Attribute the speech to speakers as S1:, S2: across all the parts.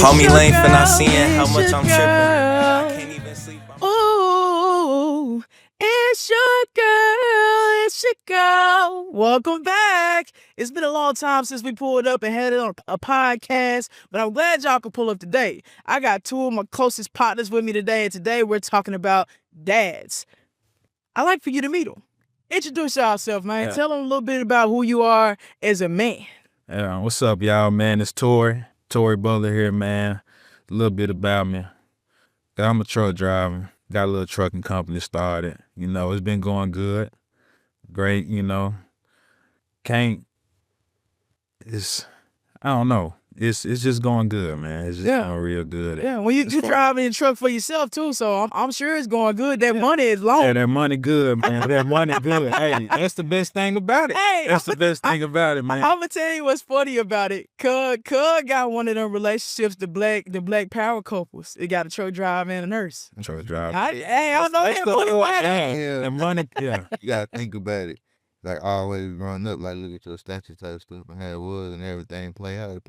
S1: Call me lame for not seeing how much I'm tripping. I can't even sleep.
S2: Ooh, it's your girl, it's your girl. Welcome back. It's been a long time since we pulled up and had it on a podcast, but I'm glad y'all could pull up today. I got two of my closest partners with me today, and today we're talking about dads. I'd like for you to meet them. Introduce yourself, man.
S3: Yeah.
S2: Tell them a little bit about who you are as a man.
S3: Yeah, what's up, y'all, man? It's Tory Butler here, man. A little bit about me. I'm a truck driver. Got a little trucking company started. You know, it's been going good. Great, you know. I don't know. It's just going good, man. It's just going real good.
S2: Yeah, well, you driving a truck for yourself, too, so I'm sure it's going good. That money is long.
S3: Yeah, that money good, man. That money good. Hey, that's the best thing about it.
S2: Hey,
S3: that's the best thing about it, man.
S2: I'm gonna tell you what's funny about it. Cuz got one of them relationships, the black power couples. It got a truck driver and a nurse.
S3: Truck driver.
S2: I don't know that money.
S4: Yeah.
S3: The money, yeah.
S4: You gotta think about it. Like always growing up, like look at your statue type stuff and how it was and everything. Play out.
S3: Yeah.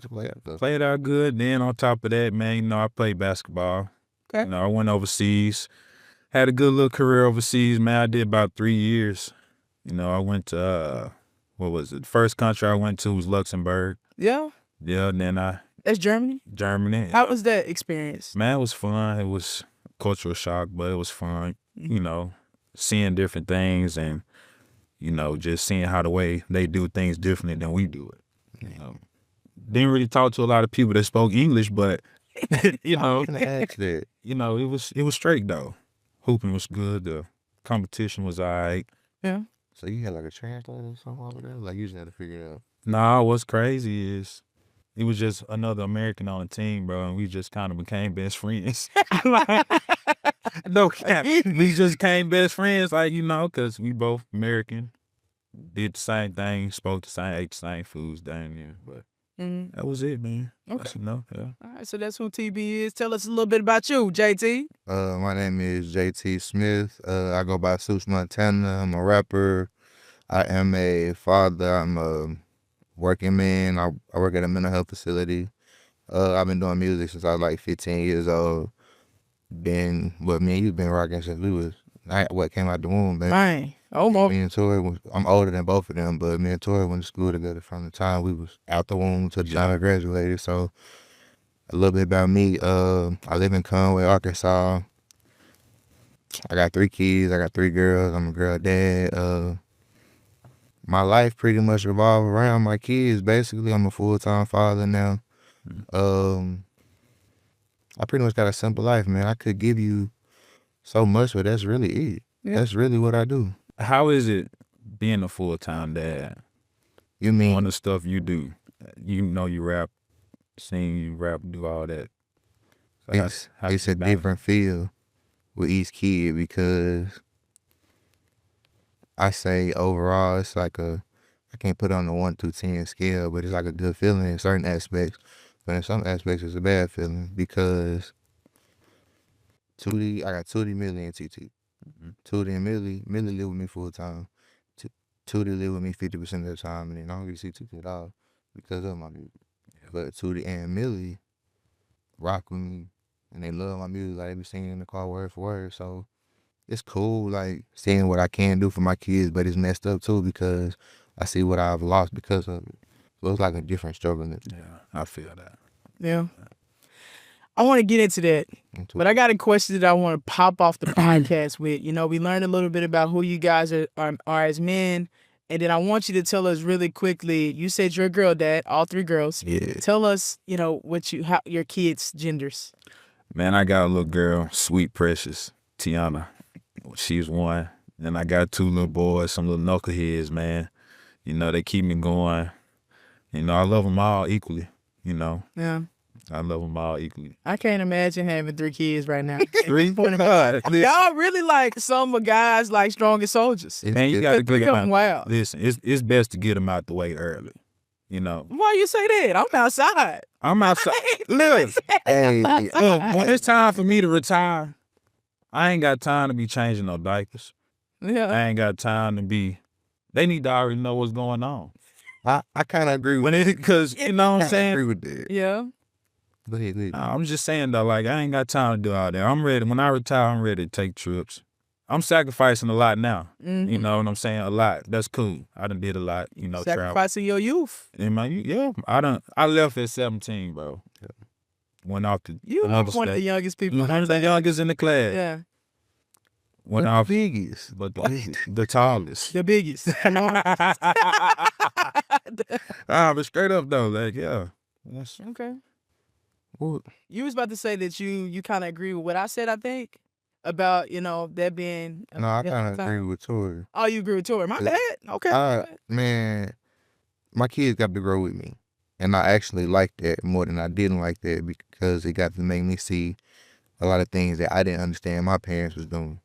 S4: Play out.
S3: Played out good. Then on top of that, man, you know, I played basketball.
S2: Okay.
S3: You know, I went overseas. Had a good little career overseas, man. I did about 3 years. You know, I went to, what was it? The first country I went to was Luxembourg.
S2: Yeah?
S3: Yeah, and then
S2: That's Germany?
S3: Germany.
S2: How was that experience?
S3: Man, it was fun. It was a cultural shock, but it was fun. You know, seeing different things and, you know, just seeing how the way they do things differently than we do it. You know, didn't really talk to a lot of people that spoke English, but you know,
S4: that.
S3: you know, it was straight though. Hooping was good. The competition was alright.
S2: Yeah.
S4: So you had like a translator or something over there? Like you just had to figure it out.
S3: Nah, what's crazy is it was just another American on the team, bro, and we just kind of became best friends. No cap. We just became best friends, like, you know, because we both American, did the same thing, spoke the same, ate the same foods down there. But that was it, man.
S2: Okay.
S3: You know, yeah.
S2: All right, so that's who TB is. Tell us a little bit about you, JT.
S4: My name is JT Smith. I go by Sush Montana. I'm a rapper. I am a father. I'm a working man. I work at a mental health facility. I've been doing music since I was like 15 years old. Me and you've been rocking since we was, came out the womb, man.
S2: Man, almost.
S4: Me and Tori, I'm older than both of them, but me and Tori went to school together from the time we was out the womb to the time I graduated. So a little bit about me. I live in Conway, Arkansas. I got 3 kids. I got 3 girls. I'm a girl dad. My life pretty much revolves around my kids. Basically, I'm a full-time father now. I pretty much got a simple life, man. I could give you so much, but that's really it.
S2: Yeah.
S4: That's really what I do.
S3: How is it being a full-time dad?
S4: You mean
S3: On the stuff you do, you know, you rap, sing, you rap, do all that. So
S4: it's a different feel with each kid because I say overall it's like I can't put it on the 1 to 10 scale, but it's like a good feeling in certain aspects. But in some aspects it's a bad feeling because I got Tootie, Millie, and TT. Tootie and Millie live with me full time. Tootie live with me 50% of the time, and then I don't really see Tootie at all because of my music. But Tootie and Millie rock with me, and they love my music. Like they be singing in the car word for word. So it's cool, like seeing what I can do for my kids, but it's messed up too because I see what I've lost because of it. So it's like a different struggle.
S3: Yeah, I feel that.
S2: Yeah. I want to get into that, but I got a question that I want to pop off the podcast with. You know, we learned a little bit about who you guys are as men, and then I want you to tell us really quickly. You said you're a girl dad, all 3 girls.
S3: Yeah.
S2: Tell us, you know, how your kids' genders.
S3: Man, I got a little girl, sweet, precious, Tiana. She's 1. And I got 2 little boys, some little knuckleheads, man. You know, they keep me going. You know, I love them all equally, you know.
S2: Yeah.
S3: I love them all equally.
S2: I can't imagine having 3 kids right now.
S3: 3?
S2: Y'all really like some of guys like strongest soldiers.
S3: Man, you got to get them
S2: Wow.
S3: Listen, it's best to get them out the way early, you know.
S2: Why you say that? I'm outside.
S3: I'm outside. Listen, when it's time for me to retire, I ain't got time to be changing no diapers.
S2: Yeah.
S3: I ain't got time to be. They need to already know what's going on.
S4: I kind of agree with
S3: Because, you know what I'm
S4: I agree
S3: saying?
S4: with that.
S2: Yeah.
S4: Go ahead.
S3: Nah, I'm just saying though, like I ain't got time to do all that. I'm ready. When I retire, I'm ready to take trips. I'm sacrificing a lot now. You know what I'm saying? A lot. That's cool. I done did a lot. You know, travel.
S2: Sacrificing your youth.
S3: In my I left at 17, bro. Went off to
S2: You
S3: another
S2: one of the
S3: state.
S2: youngest people.
S3: I was the youngest in the class.
S2: Yeah,
S3: Went off,
S4: biggest.
S3: but the tallest.
S2: the biggest.
S3: But straight up though, like that's
S2: Okay.
S4: What?
S2: You was about to say that you kind of agree with what I said, I think, about, that being.
S4: No, I kind of agree with Tori.
S2: Oh, you agree with Tori. My bad. Okay.
S4: Man, my kids got to grow with me. And I actually like that more than I didn't like that because it got to make me see a lot of things that I didn't understand my parents was doing.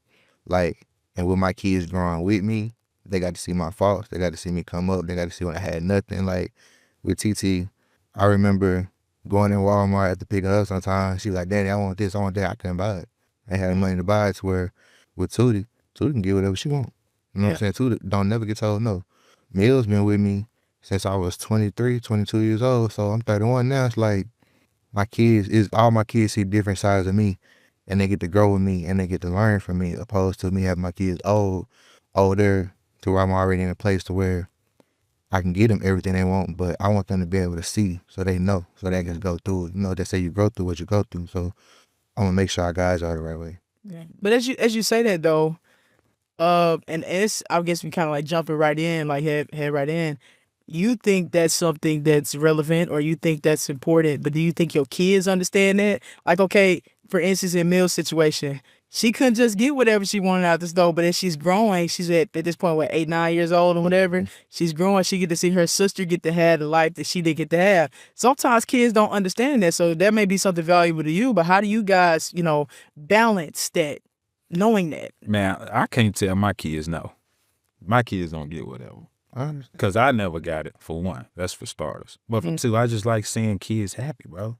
S4: Like, and with my kids growing with me, they got to see my faults. They got to see me come up. They got to see when I had nothing. Like, with TT, I remember going in Walmart at to pick her up sometimes. She was like, Daddy, I want this, I want that. I couldn't buy it. I had the money to buy it to where with Tootie can get whatever she want. You know what I'm saying? Tootie don't never get told no. Mill's been with me since I was 23, 22 years old. So I'm 31 now. It's like all my kids see different sides of me and they get to grow with me and they get to learn from me opposed to me having my kids older to where I'm already in a place to where I can get them everything they want, but I want them to be able to see so they know, so they can go through it. You know, they say you go through what you go through. So I'm gonna make sure our guys are the right way.
S2: Yeah. But as you say that though, and it's, I guess we kind of like jumping right in, like head right in. You think that's something that's relevant, or you think that's important, but do you think your kids understand that? Like, okay, for instance, in Mill's situation, she couldn't just get whatever she wanted out the store, but as she's growing, she's at this point, what, 8, 9 years old or whatever, she's growing, she get to see her sister get to have the life that she didn't get to have. Sometimes kids don't understand that, so that may be something valuable to you, but how do you guys, balance that, knowing that?
S3: Man, I can't tell my kids no. My kids don't get whatever. Because I never got it, for one. That's for starters. But for two, I just like seeing kids happy, bro.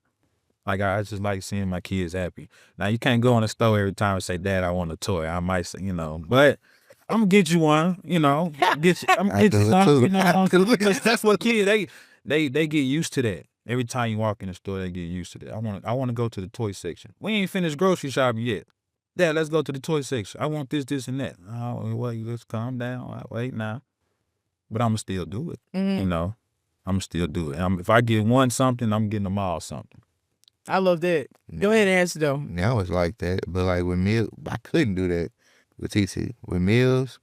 S3: Like, I just like seeing my kids happy. Now, you can't go in the store every time and say, Dad, I want a toy. I might say, but I'm going to get you one, I'm going to get you something, because that's what kids, they get used to that. Every time you walk in the store, they get used to that. I want to go to the toy section. We ain't finished grocery shopping yet. Dad, let's go to the toy section. I want this, and that. Oh, well, let's calm down. Wait now. But I'm going to still do it, I'm going to still do it. If I get one something, I'm getting them all something.
S2: I love that. Go ahead and answer, though.
S4: Now it's like that. But, like, with Mills, I couldn't do that with TT. With Mills,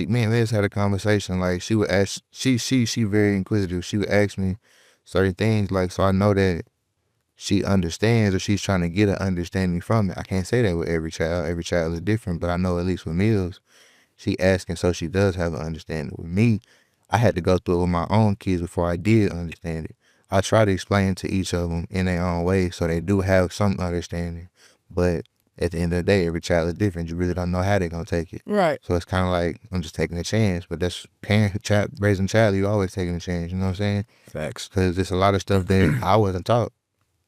S4: me and Liz had a conversation. Like, she would ask, she very inquisitive. She would ask me certain things, like, so I know that she understands or she's trying to get an understanding from it. I can't say that with every child. Every child is different, but I know at least with Mills, she asking, so she does have an understanding. With me, I had to go through it with my own kids before I did understand it. I try to explain to each of them in their own way so they do have some understanding. But at the end of the day, every child is different. You really don't know how they're going to take it.
S2: Right.
S4: So it's kind of like, I'm just taking a chance. But that's raising a child, you're always taking a chance. You know what I'm saying?
S3: Facts.
S4: Because there's a lot of stuff that I wasn't taught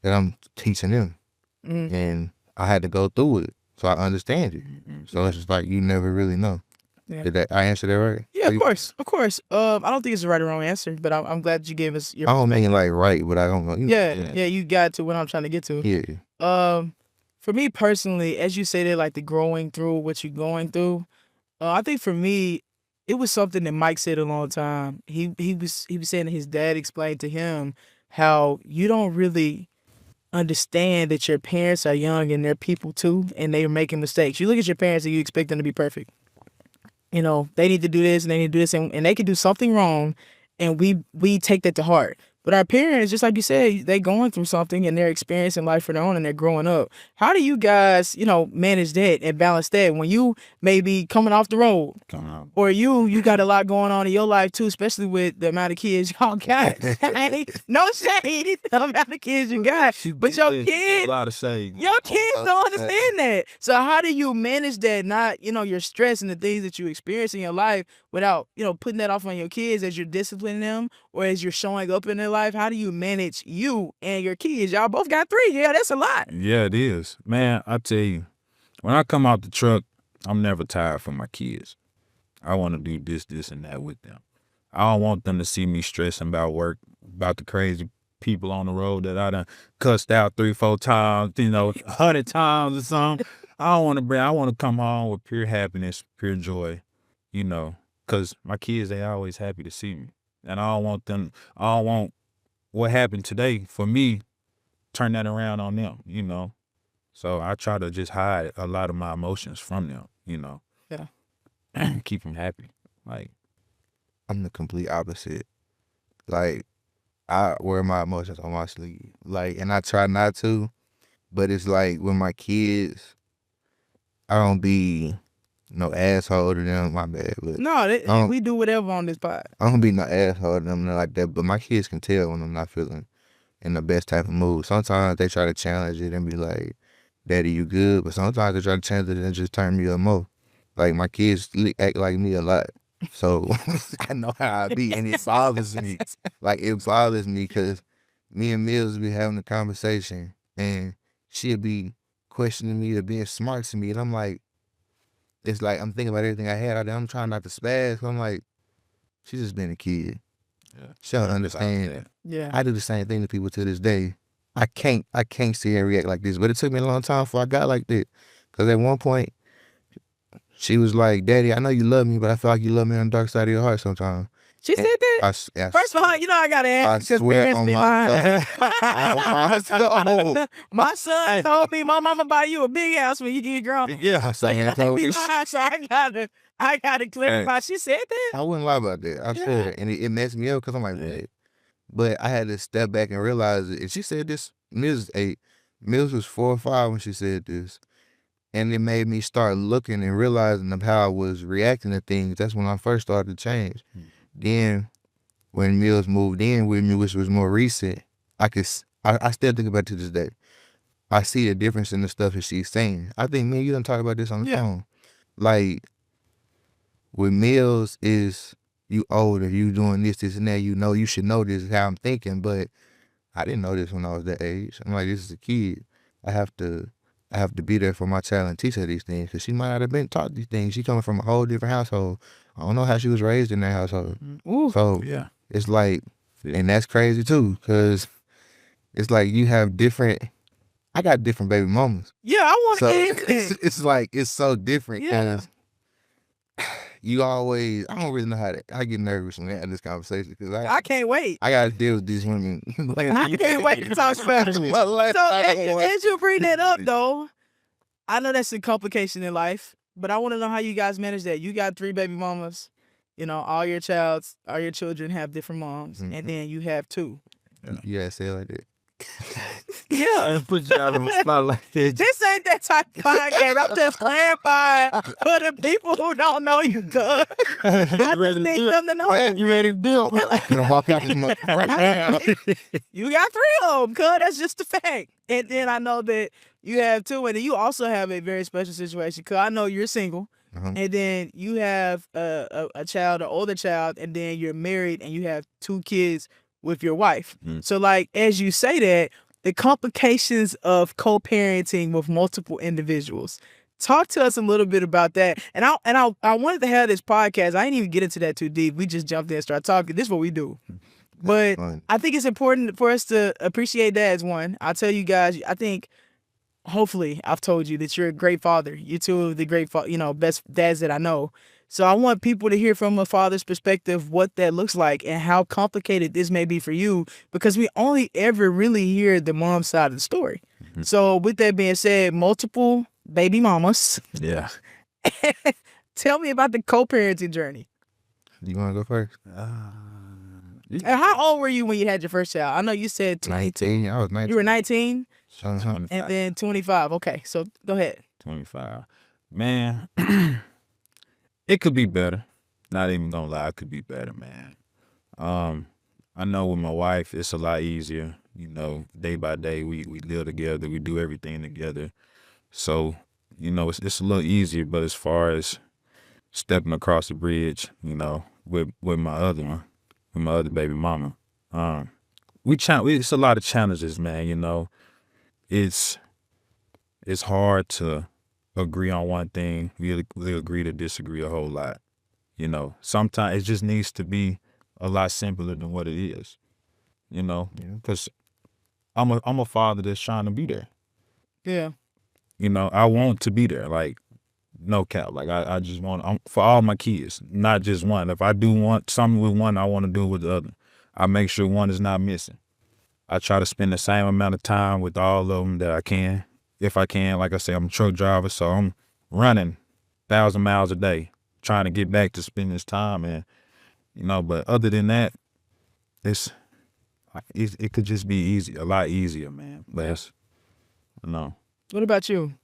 S4: that I'm teaching them. And I had to go through it so I understand it. So it's just like, you never really know.
S2: Yeah.
S4: Did I answer that right?
S2: Yeah, of course. I don't think it's the right or wrong answer, but I'm glad you gave us your.
S4: I don't mean like right, but I don't know.
S2: Yeah, you got to what I'm trying to get to.
S4: Yeah.
S2: For me personally, as you say that, like the growing through what you're going through, I think for me, it was something that Mike said a long time. He was saying that his dad explained to him how you don't really understand that your parents are young and they're people too, and they're making mistakes. You look at your parents and you expect them to be perfect. They need to do this and they need to do this, and they could do something wrong, and we take that to heart. But our parents, just like you said, they going through something and they're experiencing life for their own and they're growing up. How do you guys, manage that and balance that when you may be coming off the road? Or you got a lot going on in your life too, especially with the amount of kids y'all got. No shade, the amount of kids you got. But your kids,
S3: a lot of shade.
S2: Your kids don't understand that. So how do you manage that, not, your stress and the things that you experience in your life without, putting that off on your kids as you're disciplining them or as you're showing up in their life? How do you manage you and your kids? Y'all both got 3. Yeah, that's a lot.
S3: Yeah, it is. Man, I tell you, when I come out the truck, I'm never tired for my kids. I want to do this, and that with them. I don't want them to see me stressing about work, about the crazy people on the road that I done cussed out 3-4 times, 100 times or something. I want to come home with pure happiness, pure joy, because my kids, they always happy to see me. And I don't want what happened today for me, turn that around on them, So I try to just hide a lot of my emotions from them,
S2: Yeah.
S3: keep them happy. Like,
S4: I'm the complete opposite. Like, I wear my emotions on my sleeve. Like, and I try not to, but it's like with my kids, I don't be no asshole to them. My bad, but
S2: No, we do whatever on this pod.
S4: I don't be no asshole to them like that. But my kids can tell when I'm not feeling in the best type of mood. Sometimes they try to challenge it and be like, "Daddy, you good?" But sometimes they try to challenge it and just turn me up more. Like, my kids act like me a lot. So I know how I be, and it bothers me. Like, it bothers me because me and Mills be having a conversation, and she'll be questioning me or being smart to me, and I'm like, it's like I'm thinking about everything I had out there. I'm trying not to spaz. I'm like, she's just been a kid.
S3: yeah.
S4: She don't understand.
S2: Yeah.
S4: I do the same thing to people to this day. I can't see her react like this, but it took me a long time before I got like that. Because at one point, she was like, "Daddy, I know you love me, but I feel like you love me on the dark side of your heart sometimes."
S2: She said that? First of all, I got to ask.
S4: I swear on my
S2: My son told me, "Mom, I'm going to buy you a big house when you get grown."
S4: Yeah, I'm saying
S2: So I gotta clarify. She said that?
S4: I wouldn't lie about that. I said it, and it messed me up because I'm like, "Hey." But I had to step back and realize it. And she said this, Mills was 8. Mills was 4 or 5 when she said this. And it made me start looking and realizing of how I was reacting to things. That's when I first started to change. Then when Mills moved in with me, which was more recent, I still think about it to this day. I see the difference in the stuff that she's saying. I think, man, you done talk about this on the phone. Like, with Mills is, you older, you doing this, and that, you should know this is how I'm thinking, but I didn't know this when I was that age. I'm like, this is a kid. I have to be there for my child and teach her these things, because she might not have been taught these things. She coming from a whole different household. I don't know how she was raised in that household.
S2: Ooh.
S4: So
S3: Yeah.
S4: it's like, and that's crazy too, because it's like I got different baby mamas.
S2: Yeah, I want
S4: So
S2: to hear it.
S4: it's like, it's so different.
S2: Yeah.
S4: You always, I don't really know I get nervous when we have this conversation, because
S2: I can't wait.
S4: I got to deal with these women.
S2: I can't wait to talk about it. So as you bring that up, though, I know that's a complication in life, but I want to know how you guys manage that. You got 3 baby mamas. All your children have different moms, and then you have 2.
S4: Yeah, say it like that.
S3: Yeah, and put you out on the spot like that.
S2: This ain't that type of podcast. I'm just clarifying for the people who don't know you good. I just need them to know.
S3: You ready to deal?
S4: Walk out this mother right now.
S2: You got 3 of them, cuz that's just a fact. And then I know that you have 2, and then you also have a very special situation, cuz I know you're single, and then you have a child, an older child, and then you're married and you have 2 kids with your wife. So like, as you say that, the complications of co-parenting with multiple individuals. Talk to us a little bit about that. And I wanted to have this podcast. I didn't even get into that too deep. We just jumped in and started talking. This is what we do. But I think it's important for us to appreciate that as one. I'll tell you guys, I think, hopefully, I've told you that you're a great father. You're 2 of the great, best dads that I know. So I want people to hear from a father's perspective what that looks like and how complicated this may be for you, because we only ever really hear the mom side of the story. So with that being said, multiple baby mamas.
S3: Yeah.
S2: Tell me about the co-parenting journey.
S4: You want to go first?
S2: And how old were you when you had your first child? I know you said
S4: 19. I was 19.
S2: You were 19
S4: and
S2: then 25. Okay, so go ahead.
S3: 25. Man, it could be better. Not even gonna lie, it could be better, man. I know with my wife, it's a lot easier. Day by day, we live together, we do everything together. So, it's a little easier. But as far as stepping across the bridge, with my other one, with my other baby mama, it's a lot of challenges, man. It's hard to agree on one thing. We agree to disagree a whole lot. Sometimes it just needs to be a lot simpler than what it is. you know, because I'm a father that's trying to be there.
S2: Yeah.
S3: You know, I want to be there. Like, no cap. Like, I just want for all my kids, not just one. If I do want something with one, I want to do it with the other. I make sure one is not missing. I try to spend the same amount of time with all of them that I can. If I can, like I say, I'm a truck driver, so I'm running 1,000 miles a day, trying to get back to spend this time. And, you know, but other than that, it could just be easy, a lot easier, man. Less, you know.
S2: What about you?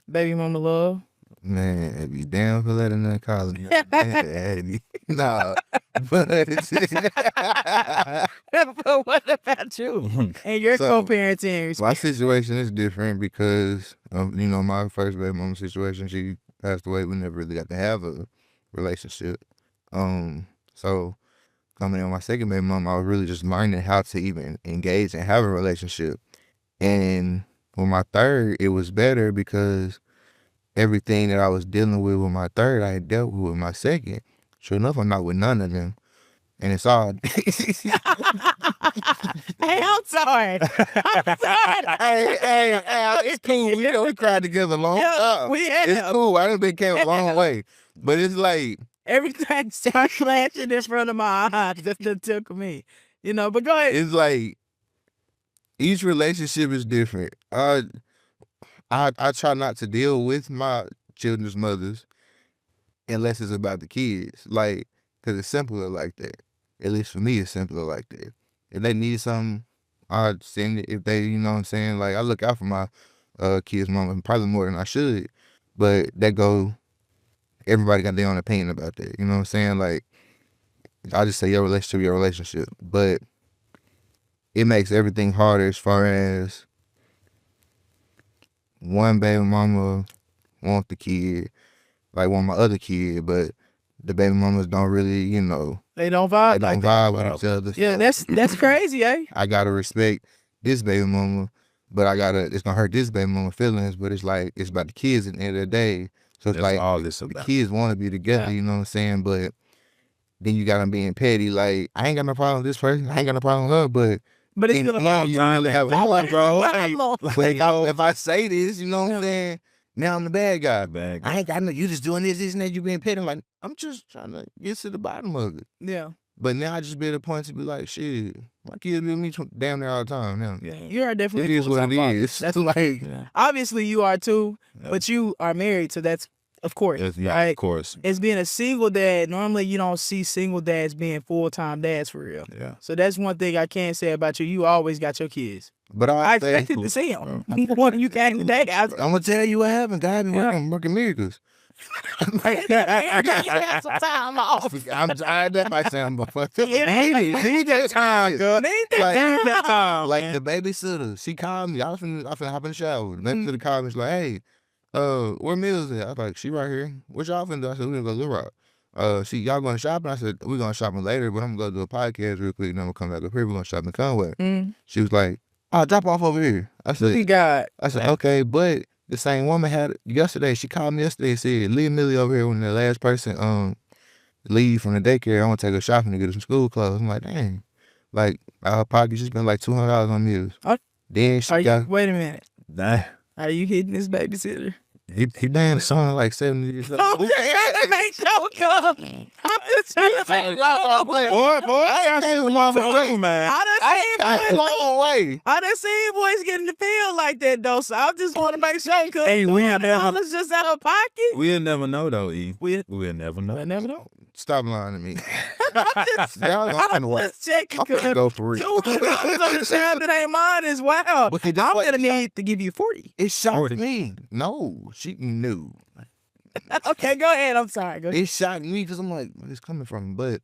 S2: Baby mama love?
S4: Man, if you down for letting that college, nah. But
S2: But what about you? And your
S4: So,
S2: co-parenting?
S4: my situation is different because you know, my first baby mama situation, she passed away. We never really got to have a relationship. So coming in with my second baby mama, I was really just learning how to even engage and have a relationship. And with my third, it was better because everything that I was dealing with my third, I had dealt with my second. Sure enough, I'm not with none of them. And it's all.
S2: Hey, I'm sorry. I'm sorry.
S4: hey, it's cool. You know, we cried together a long time.
S2: We have.
S4: It's cool. I done came a long way. But it's like,
S2: Everything starts flashing in front of my eyes. That took me. You know, but go ahead.
S4: it's like each relationship is different. I try not to deal with my children's mothers unless it's about the kids. Like, because it's simpler like that. At least for me, it's simpler like that. If they need something, I send it. If they, you know what I'm saying? Like, I look out for my kids' mama probably more than I should. But everybody got their own opinion about that. You know what I'm saying? Like, I just say your relationship. But it makes everything harder as far as one baby mama want the kid, like want my other kid, but the baby mamas don't really, you know,
S2: They don't vibe.
S4: they don't
S2: like that.
S4: vibe with each other.
S2: Yeah, that's crazy, eh?
S4: I gotta respect this baby mama, but it's gonna hurt this baby mama feelings, but it's like, it's about the kids at the end of the day. So it's
S3: That's
S4: like,
S3: all this
S4: the
S3: about.
S4: kids want to be together, you know what I'm saying? But then you got them being petty, like, I ain't got no problem with this person, I ain't got no problem with her, but
S2: But it's
S4: in
S2: still
S4: the long time, they have a problem, bro.
S2: Wow.
S4: Like, if I say this, you know what I'm saying? Now I'm the bad guy. I ain't got no, you just doing this, and that, you being petty. I'm like, I'm just trying to get to the bottom of it.
S2: Yeah.
S4: But now I just be at a point to be like, shit, my kids be with me damn near all the time now.
S2: Yeah. You are definitely.
S4: It is what it is.
S2: That's
S4: like,
S2: obviously you are too,
S3: Yeah.
S2: but you are married, so that's of course.
S3: Yeah,
S2: right?
S3: of course.
S2: As being a single dad, normally you don't see single dads being full-time dads for real.
S3: Yeah.
S2: So that's one thing I can say about you. You always got your kids.
S4: but
S2: I
S4: say,
S2: expected to see them. When you came today, I was
S4: I'm gonna tell you what happened. God been working miracles.
S2: some time off.
S4: That might sound motherfucker.
S2: Need that time, girl. Need that time.
S4: Like the babysitter, she called me. I was finna hop in the shower. The babysitter called me. She's like, hey, where Mills at? I was like, she right here. What y'all finna do? I said, we gonna go to Little Rock. Y'all going shopping? I said, we going shopping later, but I'm gonna go do a podcast real quick, and then I'm gonna come back up here. We're gonna shop in Conway. She was like, oh, drop off over here. I said,
S2: God.
S4: okay, but the same woman had yesterday. She called me yesterday and said, leave Millie over here when the last person leave from the daycare. I want to take her shopping to get her some school clothes. I'm like, dang. Like, out of her pocket, she spent like $200 on meals. Then she got...
S2: Wait a minute.
S3: Nah,
S2: Are you hitting this babysitter?
S4: He damn son like 70 years old.
S2: Make sure come. I'm just trying to say,
S4: Boy, I ain't seen motherfucker, man.
S2: I done seen boys getting the pill like that though, so I just want to make sure.
S3: Hey, we'll never,
S2: It's just out of pocket.
S3: we'll never know though, E.
S2: We'll
S3: never know.
S2: never know.
S4: Stop lying to me.
S2: I'm just checking.
S4: I'm gonna go for real.
S2: $200 that ain't mine is wild.
S4: But
S2: I'm gonna need to give you 40.
S4: it shocked me. No, she knew.
S2: Okay, go ahead. I'm sorry. Go ahead.
S4: It shocked me because I'm like, where's this coming from? But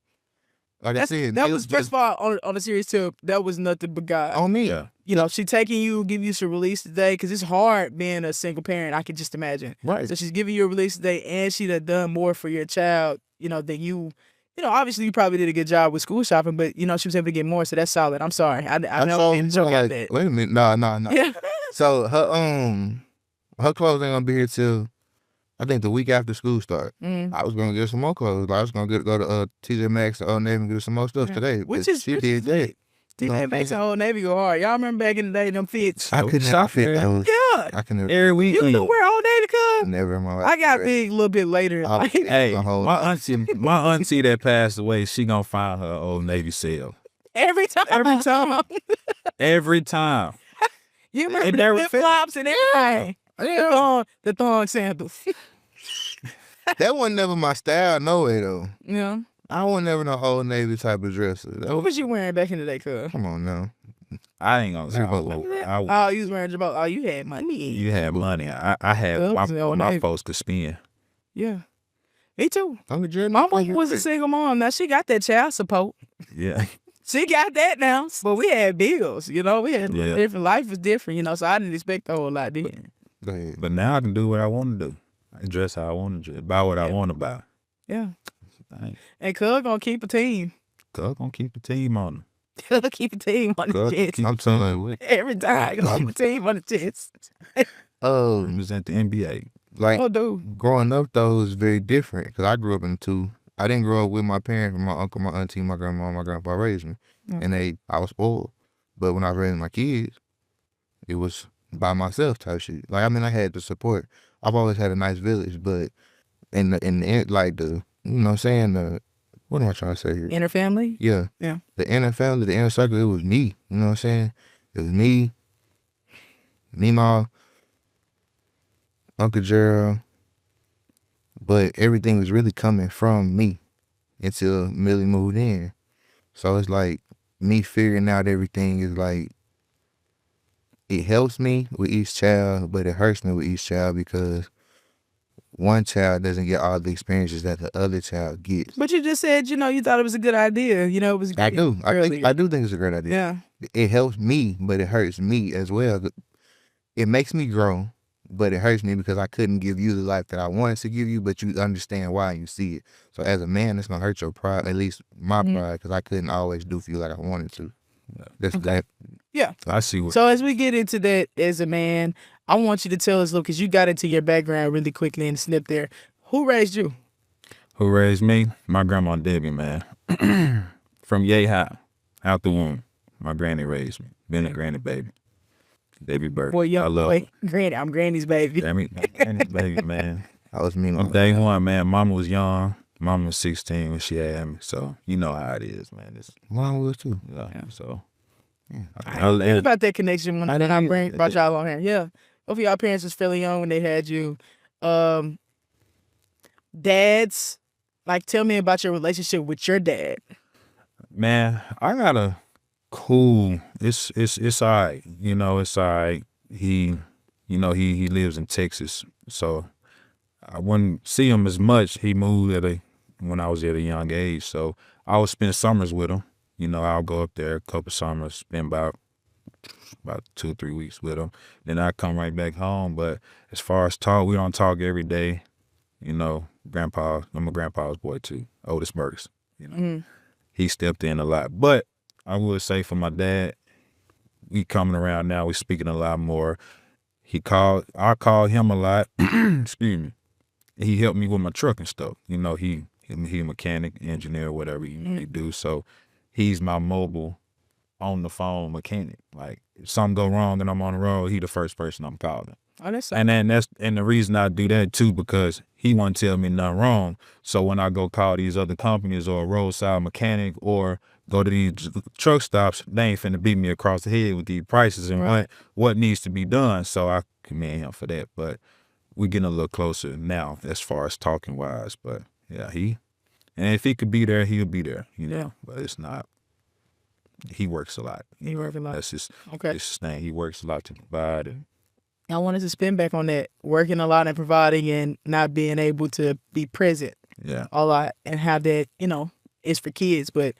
S4: like I said,
S2: That
S4: it
S2: was
S4: just
S2: first of all on a serious tip. That was nothing but God.
S4: on me.
S3: Yeah.
S2: You know, she taking you, give you some release today because it's hard being a single parent. I can just imagine.
S4: Right.
S2: So she's giving you a release today, and she done more for your child. You know, than you. You know, obviously you probably did a good job with school shopping, but you know she was able to get more, so that's solid. I'm sorry. I know.
S4: Like,
S2: that.
S4: wait a minute. No.
S2: Yeah.
S4: So her clothes ain't gonna be here till I think the week after school start. I was gonna get some more clothes. I was gonna go to TJ Maxx or Old Navy and get some more stuff today.
S2: Which
S4: but
S2: is
S4: she did that.
S2: They makes the Old Navy go hard. Y'all remember back in the day, them fits?
S4: I couldn't never fit those.
S2: Yeah.
S4: I can never.
S3: Every week.
S2: You can wear Old Navy, cuz?
S4: Never in my life.
S2: I got big a little bit later.
S3: Hey,
S4: The whole-
S3: my auntie that passed away, she gonna find her Old Navy sale.
S2: Every time.
S3: Every time.
S2: You
S3: And
S2: remember
S3: there
S2: the
S3: was
S2: flip flops and everything. The thong sandals.
S4: That wasn't never my style, no way though.
S2: Yeah.
S4: I wasn't never no Old Navy type of dresser.
S2: What was you wearing back in the day, cuz?
S4: Come on now.
S3: I ain't gonna say.
S2: Oh, you was wearing Jabot. Oh, you had money.
S3: You had money. I had
S2: Well, it was the Old
S3: my
S2: Navy.
S3: folks could spend.
S2: Yeah. Me too.
S4: Uncle Jordan.
S2: My mom was a single mom. Now she got that child support.
S3: Yeah.
S2: She got that now. But we had bills, you know. We had
S3: Yeah.
S2: different. Life was different, you know. So I didn't expect a whole lot then.
S4: Go ahead.
S3: But now I can do what I want to do. I can dress how I want to dress. Buy what I want to buy.
S2: Yeah.
S3: Dang.
S2: And Cuz gonna keep a team.
S3: Cuz gonna keep the team on them.
S2: Cuz keep a team on the
S4: God,
S2: chest.
S4: I'm telling you what.
S2: Every time. Gonna keep a team on the chest.
S4: Oh,
S3: He was at the NBA.
S4: like
S2: Oh, dude.
S4: growing up though is very different because I grew up in two. I didn't grow up with my parents, my uncle, my auntie, my grandma, my grandpa raised me, and I was spoiled. But when I was raising my kids, it was by myself type shit. Like I mean, I had the support. I've always had a nice village, but in the like the you know what I'm saying the what am I trying to say here?
S2: Inner family?
S4: Yeah.
S2: Yeah.
S4: The inner family, the inner circle, it was me. You know what I'm saying? It was me, my Uncle Gerald, but everything was really coming from me until Millie moved in. So it's like me figuring out everything is like, it helps me with each child, but it hurts me with each child because one child doesn't get all the experiences that the other child gets.
S2: But you just said, you know, you thought it was a good idea. You know, it was
S4: I do.
S2: earlier.
S4: I do think it's a great idea.
S2: Yeah.
S4: It helps me, but it hurts me as well. It makes me grow, but it hurts me because I couldn't give you the life that I wanted to give you, but you understand why and you see it. So as a man, it's going to hurt your pride, at least my pride, because I couldn't always do for you like I wanted to. That's that.
S2: Yeah.
S3: I see what.
S2: So as we get into that as a man, I want you to tell us, look, because you got into your background really quickly and snip there. Who raised you?
S3: Who raised me? My grandma Debbie, man. From yay high, out the womb. My granny raised me. Been a granny baby. Debbie Burke.
S2: Boy, yo,
S3: I love
S2: boy, Granny, I'm Granny's baby.
S3: her. Granny's baby, man.
S4: I was mean.
S3: On day one, man, mama was young. Mama was 16 when she had me. So, you know how it is, man. It's,
S4: Mine was too.
S3: So,
S2: Think about that connection when I brought y'all on here. Yeah. Both of y'all parents was fairly young when they had you. Dads, like, tell me about your relationship with your dad.
S3: man, I got a cool. It's all right. You know, it's all right. He lives in Texas, so I wouldn't see him as much. He moved when I was at a young age, so I would spend summers with him. You know, I'll go up there a couple summers, spend about 2 or 3 weeks with him. Then I come right back home. But as far as talk, we don't talk every day. You know, grandpa, I'm a grandpa's boy too, Otis Burks. You know, he stepped in a lot. But I would say for my dad, we coming around now. We speaking a lot more. I called him a lot. Excuse me. He helped me with my truck and stuff. You know, he a mechanic, engineer, whatever he do. So he's my mobile on the phone mechanic. Like if something go wrong and I'm on the road, he the first person I'm calling.
S2: Oh, that's
S3: And then the reason I do that too, because he won't tell me nothing wrong. So when I go call these other companies or a roadside mechanic or go to these truck stops, they ain't finna beat me across the head with these prices and what needs to be done. So I commend him for that. But we getting a little closer now as far as talking wise. But yeah, and if he could be there, he'll be there, you know.
S2: Yeah.
S3: But it's not. He works a lot.
S2: He works a lot.
S3: That's his thing. He works a lot to provide. And
S2: I wanted to spin back on that, working a lot and providing and not being able to be present
S3: yeah.
S2: a lot and how that, you know, is for kids. But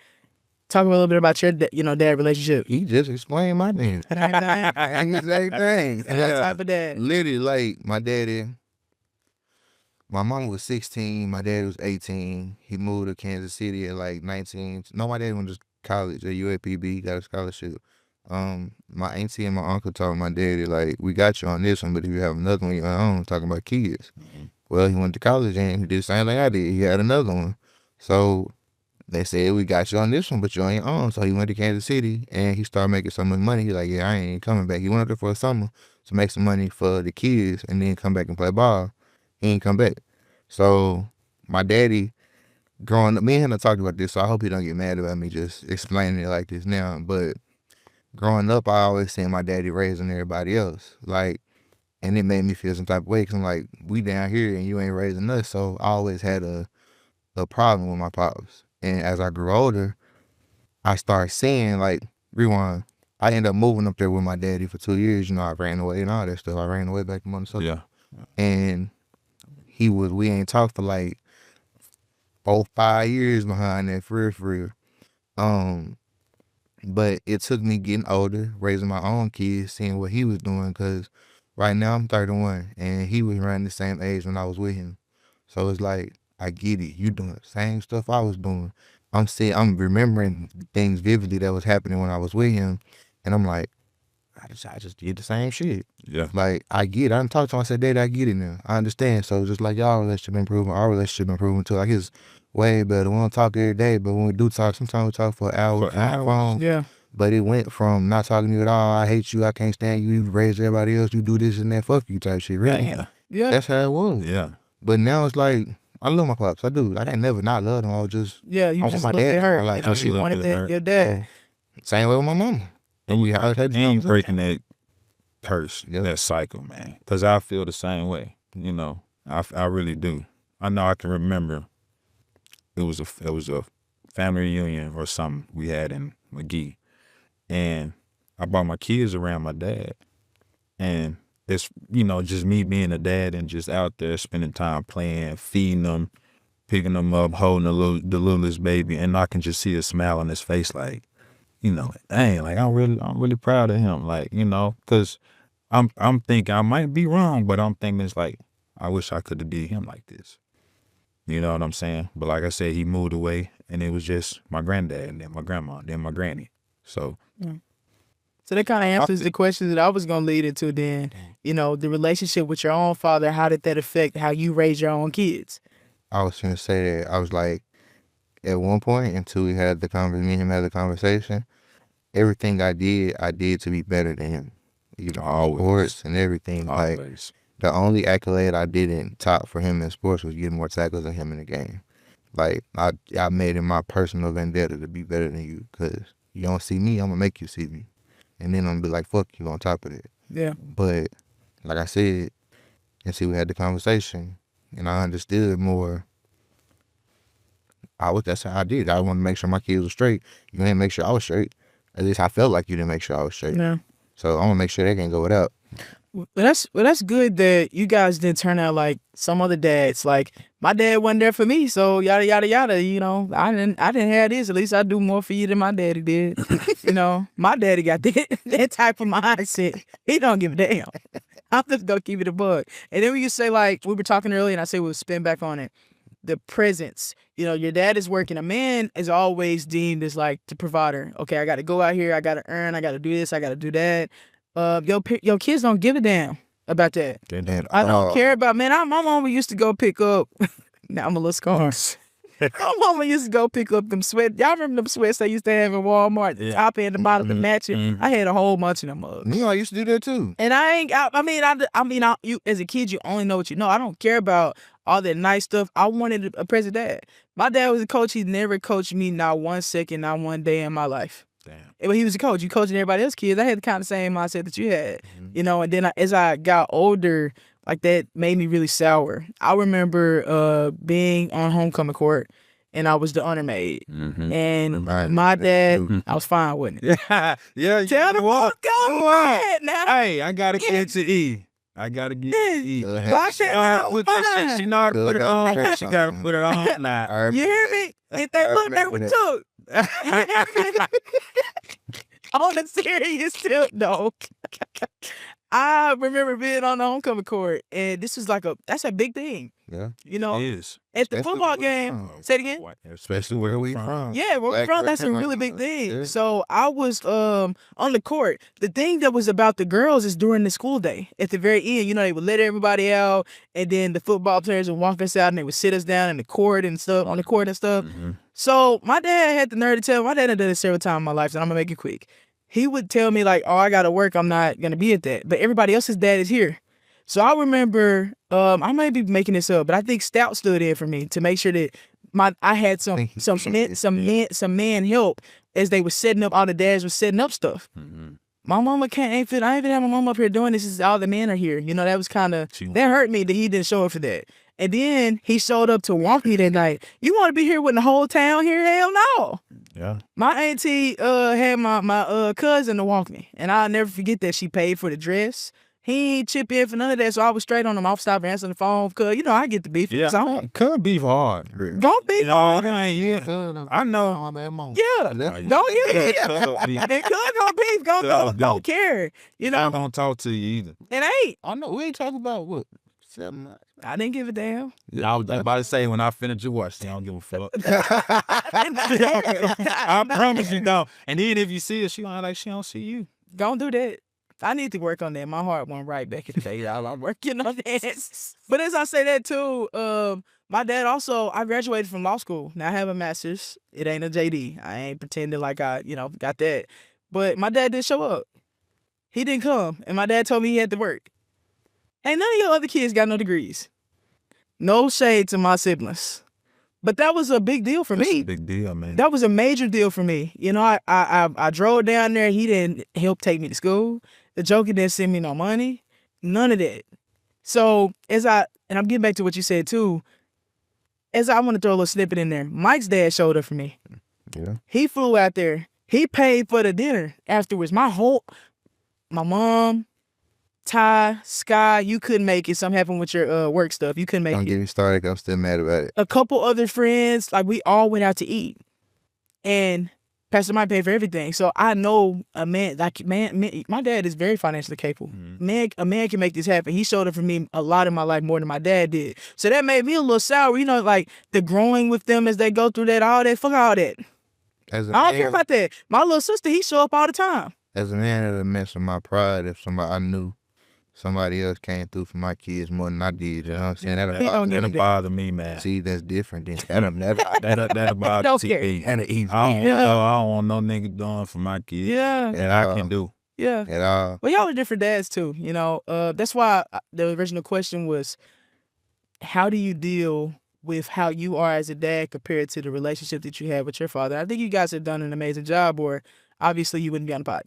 S2: talk a little bit about your, dad relationship.
S4: He just explained my name. I'm the same thing.
S2: That type of dad.
S4: Literally, like my daddy. My mom was 16. My dad was 18. He moved to Kansas City at like 19. No, my dad went to college at UAPB. He got a scholarship. My auntie and my uncle told my daddy, like, we got you on this one, but if you have another one, you're on, talking about kids. Well, he went to college and he did the same thing I did. He had another one. So they said, we got you on this one, but you're on your own. So he went to Kansas City and he started making so much money. He's like, yeah, I ain't coming back. He went up there for a summer to make some money for the kids and then come back and play ball. He ain't come back. So my daddy, growing up, me and him have talked about this, so I hope he don't get mad about me just explaining it like this now. But growing up, I always seen my daddy raising everybody else. Like, and it made me feel some type of way because I'm like, we down here and you ain't raising us. So I always had a problem with my pops. And as I grew older, I started seeing, like, rewind. I ended up moving up there with my daddy for 2 years. You know, I ran away and all that stuff. I ran away back to Minnesota.
S3: Yeah.
S4: And we ain't talked for like 4-5 years behind that, for real. But it took me getting older, raising my own kids, seeing what he was doing, because right now I'm 31 and he was around the same age when I was with him. So it's like, I get it. You doing the same stuff I was doing. I'm remembering things vividly that was happening when I was with him, and I'm like, I just did the same shit.
S3: Yeah.
S4: Like, I get it. I done talked to him. I said, Dad, I get it now. I understand. So just like y'all relationship improving, our relationship improving too. Like, it's way better. We don't talk every day, but when we do talk, sometimes we talk for an hour.
S2: Yeah.
S4: But it went from not talking to you at all, I hate you, I can't stand you, you raise everybody else, you do this and that, fuck you type shit. Really?
S2: Yeah.
S4: That's how it was.
S3: Yeah.
S4: But now it's like, I love my pops. I do. I ain't never not loved him. I was just,
S2: Yeah, you
S4: I
S2: just
S4: want
S2: looked
S4: my
S2: at
S4: dad.
S2: her.
S4: I like
S2: You know,
S3: she
S2: you
S3: looked
S2: wanted
S3: at her.
S2: that, your dad.
S4: Same way with my mama.
S3: And we
S4: always had the
S3: ain't
S4: same
S3: breaking that curse,
S4: Yep.
S3: that cycle, man. Because I feel the same way. You know, I really do. I know I can remember it was a family reunion or something we had in McGee. And I brought my kids around my dad. And it's, you know, just me being a dad and just out there spending time playing, feeding them, picking them up, holding the littlest baby. And I can just see a smile on his face like, you know, dang, like I'm really proud of him. Like, you know, because I'm thinking I might be wrong, but I'm thinking it's like, I wish I could have did him like this. You know what I'm saying? But like I said, he moved away and it was just my granddad and then my grandma, then my granny. So
S2: that kind of answers the question that I was going to lead into then. You know, the relationship with your own father, how did that affect how you raise your own kids?
S4: I was going to say that. I was like, at one point, until me and him had the conversation, everything I did to be better than him. You know,
S3: Always.
S4: Sports and everything. Like,
S3: always.
S4: the only accolade I didn't top for him in sports was getting more tackles than him in the game. Like, I made it my personal vendetta to be better than you, because you don't see me, I'm going to make you see me. And then I'm going to be like, fuck you on top of that.
S2: Yeah.
S4: But, like I said, until we had the conversation, and I understood more, that's how I did. I wanted to make sure my kids were straight. You didn't make sure I was straight. At least I felt like you didn't make sure I was straight.
S2: Yeah.
S4: So I'm going to make sure they can't go without.
S2: Well, that's good that you guys didn't turn out like some other dads. Like, my dad wasn't there for me, so yada yada yada. You know, I didn't have this. At least I do more for you than my daddy did. You know, my daddy got that type of mindset. He don't give a damn. I'm just gonna keep it a bug. And then we could say, like we were talking earlier, and I say we'll spin back on it. The presence. You know, your dad is working. A man is always deemed as like the provider. Okay, I got to go out here. I got to earn. I got to do this. I got to do that. Your kids don't give a damn about that. I don't care about, man. My mama used to go pick up. Now I'm a little scarred. My mama used to go pick up them sweats. Y'all remember them sweats they used to have in Walmart? The top and the bottom, the matching. I had a whole bunch of them mugs.
S4: You know, I used to do that too.
S2: And you as a kid, you only know what you know. I don't care about all that nice stuff. I wanted a present dad. My dad was a coach. He never coached me not 1 second, not one day in my life.
S3: Damn.
S2: But he was a coach. You coaching everybody else's kids. I had the kind of same mindset that you had, you know. And then as I got older, like that made me really sour. I remember being on homecoming court, and I was the honor maid. And my dad, I was fine with it.
S3: Yeah.
S2: Tell them what go ahead now.
S3: Hey, I gotta get to E. I gotta get to E.
S2: I said,
S3: She know how to put it on. She gotta put it on now.
S2: you hear me? If they look, they were too. On the serious too, no. I remember being on the homecoming court, and this was that's a big thing.
S4: Yeah.
S2: You know,
S3: It is.
S2: at the
S4: Especially
S2: football
S4: where we
S2: game.
S4: from.
S2: Say it again.
S4: Especially where we from.
S2: Yeah, where we
S4: Black
S2: from, that's a
S4: person.
S2: really big thing.
S4: Yeah.
S2: So I was on the court. The thing that was about the girls is during the school day. At the very end, they would let everybody out, and then the football players would walk us out, and they would sit us down in the court and stuff, on the court and stuff.
S3: Mm-hmm.
S2: So my dad had the nerve to tell. My dad had done this several times in my life, and I'm gonna make it quick. He would tell me like, "Oh, I gotta work. I'm not gonna be at that." But everybody else's dad is here. So I remember, I might be making this up, but I think Stout stood in for me to make sure that I had some man help as they were setting up. All the dads were setting up stuff.
S3: Mm-hmm.
S2: My mama I ain't even have my mom up here doing this. This is all the men are here. That was kind of that hurt me that he didn't show up for that. And then he showed up to walk me that night. You want to be here with the whole town here? Hell no.
S3: Yeah.
S2: My auntie had my cousin to walk me, and I'll never forget that. She paid for the dress. He ain't chip in for none of that, so I was straight on him. I'll stop answering the phone because, I get the beef.
S3: Yeah.
S2: So
S3: Could beef hard.
S2: don't be.
S3: Yeah. I know.
S2: Yeah. Don't get it. Then could go beef. Don't care.
S3: I'm not gonna talk to you either.
S2: It ain't.
S4: I know we ain't talking about what 7 months.
S2: I didn't give a damn.
S3: I was about to say when I finish your watch, I don't give a fuck. I promise you don't. And then if you see her, she don't see you.
S2: Don't do that. I need to work on that. My heart went right back in the day, y'all. I'm working on that. But as I say that too, my dad also, I graduated from law school. Now I have a master's. It ain't a JD. I ain't pretending like I, got that. But my dad didn't show up. He didn't come. And my dad told me he had to work. Hey, none of your other kids got no degrees. No shade to my siblings. But that was a big deal for me.
S3: That's a big deal, man.
S2: That was a major deal for me. I drove down there. He didn't help take me to school. The joker didn't send me no money. None of that. So and I'm getting back to what you said too, I want to throw a little snippet in there. Mike's dad showed up for me.
S4: Yeah.
S2: He flew out there. He paid for the dinner afterwards. My mom, Ty, Sky, you couldn't make it. Something happened with your work stuff. You couldn't make
S4: Don't
S2: it.
S4: get me started. I'm still mad about it.
S2: A couple other friends, we all went out to eat. And Pastor Mike paid for everything. So I know a man, my dad is very financially capable.
S3: Mm-hmm.
S2: A man can make this happen. He showed up for me a lot in my life more than my dad did. So that made me a little sour. The growing with them as they go through that, all that. Fuck all that. I don't care about that. My little sister, he show up all the time.
S4: As a man, it'll mess with my pride if I knew somebody else came through for my kids more than I did. You know what I'm saying?
S3: That'll bother me, man.
S4: See, that's different. That'll bother
S2: Don't
S4: me.
S2: care.
S3: I don't want no nigga doing for my kids.
S2: Yeah.
S3: That I can do.
S2: Yeah.
S4: At all.
S2: Well, y'all are different dads too. That's why the original question was, how do you deal with how you are as a dad compared to the relationship that you have with your father? I think you guys have done an amazing job, or obviously you wouldn't be on the pod.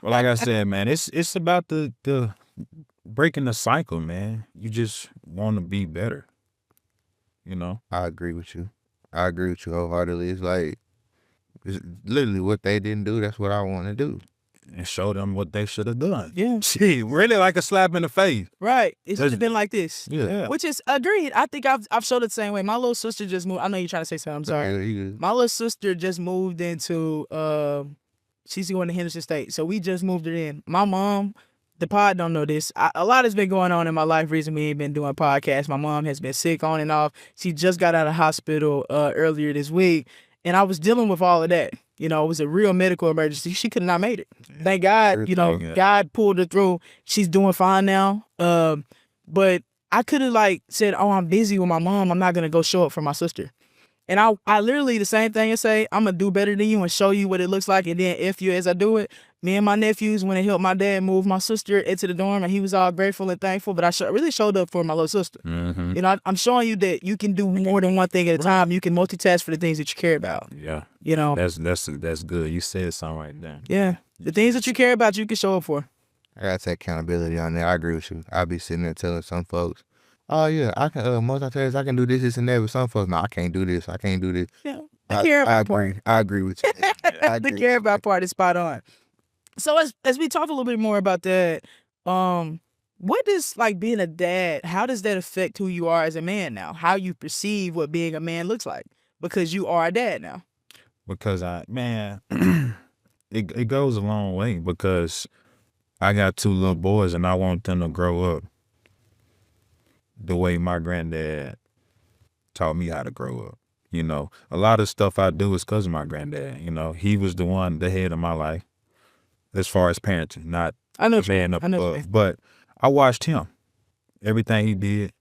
S3: Well, like I said, man, it's about the breaking the cycle, man. You just want to be better.
S4: I agree with you. I agree with you wholeheartedly. It's literally what they didn't do. That's what I want to do.
S3: And show them what they should have done.
S2: Yeah.
S3: Shit, really like a slap in the face.
S2: Right. It's just been like this.
S3: Yeah.
S2: Which is agreed. I think I've showed it the same way. My little sister just moved. I know you're trying to say something. I'm sorry.
S4: Yeah, you good.
S2: My little sister just moved into she's going to Henderson State. So we just moved her in. My mom, the pod don't know this. A lot has been going on in my life recently. We ain't been doing podcasts. My mom has been sick on and off. She just got out of hospital earlier this week. And I was dealing with all of that. It was a real medical emergency. She could not have made it. Thank God, God pulled her through. She's doing fine now. But I could have said, oh, I'm busy with my mom. I'm not going to go show up for my sister. And I literally the same thing and say, I'm going to do better than you and show you what it looks like. And then if you, as I do it, me and my nephews went and helped my dad move my sister into the dorm, and he was all grateful and thankful. But I really showed up for my little sister.
S3: Mm-hmm.
S2: I'm showing you that you can do more than one thing at a time. You can multitask for the things that you care about.
S3: Yeah. That's good. You said something right there.
S2: Yeah. The things that you care about, you can show up for.
S4: I gotta take accountability on that. I agree with you. I'll be sitting there telling some folks, oh yeah, I can multitask, I can do this and that. But some folks, no, I can't do this. I can't do this.
S2: Yeah. I care about part.
S4: I agree with you.
S2: The care about part is spot on. So as we talk a little bit more about that, what does being a dad, how does that affect who you are as a man now? How you perceive what being a man looks like? Because you are a dad now.
S3: Because it goes a long way, because I got 2 little boys and I want them to grow up the way my granddad taught me how to grow up. You know, a lot of stuff I do is because of my granddad. You know, he was the one, the head of my life as far as parenting, not
S2: I know
S3: the man up
S2: I know what you
S3: above. But I watched him, everything he did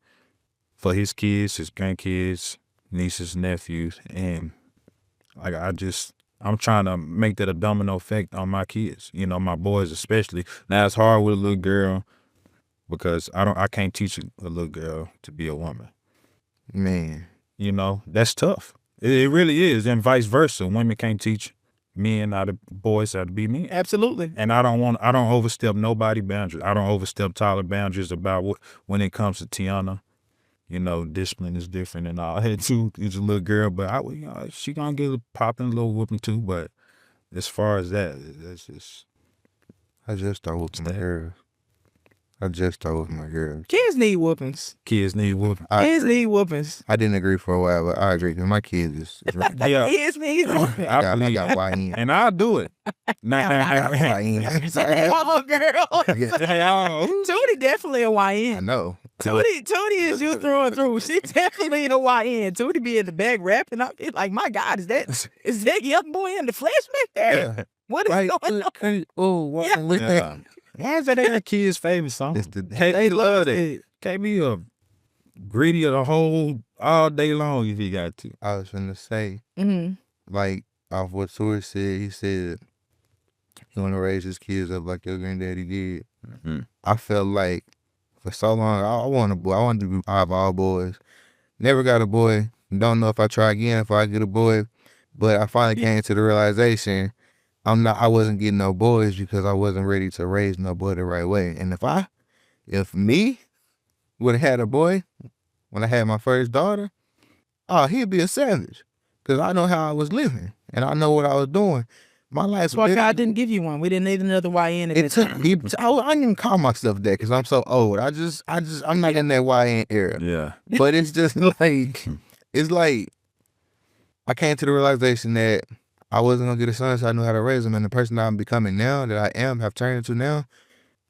S3: for his kids, his grandkids, nieces, nephews, and like I'm trying to make that a domino effect on my kids. You know, my boys especially. Now it's hard with a little girl because I can't teach a little girl to be a woman.
S4: Man,
S3: You know, that's tough. It really is, and vice versa. Women can't teach men how to boys how to be men.
S2: Absolutely.
S3: And I don't overstep nobody's boundaries. I don't overstep Tyler's boundaries about when it comes to Tiana. You know, discipline is different and all. I had two, it's a little girl, but she gonna get a popping, a little whooping too. But as far as that, that's just
S4: I just start with my girls.
S2: Kids need whoopings.
S3: kids need whooping.
S2: Kids need whoopings.
S4: I didn't agree for a while, but I agree because my kids is right.
S3: Yeah,
S2: Kids need whoopings.
S4: I got YN.
S3: and I'll do it. Now,
S4: YN.
S2: Oh, girl. Tootie definitely a
S4: I
S2: YN.
S4: know.
S2: Tootie is you through and through. She's definitely a YN. Tootie be in the back rapping. I'm like, my God, is that young boy in the flesh back there?
S4: Yeah.
S2: What is going on?
S4: Oh,
S3: yeah. Why's that ain't a kid's favorite song?
S4: Hey,
S3: They love it. Can't be a greedy of the whole all day long if you got to.
S4: I was finna say,
S2: Mm-hmm.
S4: like, off what Sush said, he said he want to raise his kids up like your granddaddy did.
S3: Mm-hmm.
S4: I felt like for so long, I wanted a boy. I wanted to have all boys. Never got a boy. Don't know if I try again if I get a boy. But I finally came to the realization I wasn't getting no boys because I wasn't ready to raise no boy the right way. And if me would have had a boy when I had my first daughter, he'd be a savage. Because I know how I was living and I know what I was doing. My life.
S2: That's why God didn't give you one. We didn't need another YN.
S4: It took me. I didn't even call myself that because I'm so old. I'm not in that YN era.
S3: Yeah.
S4: But it's just like, it's like I came to the realization that I wasn't gonna get a son, so I knew how to raise him. And the person that I'm becoming now, that I have turned into now,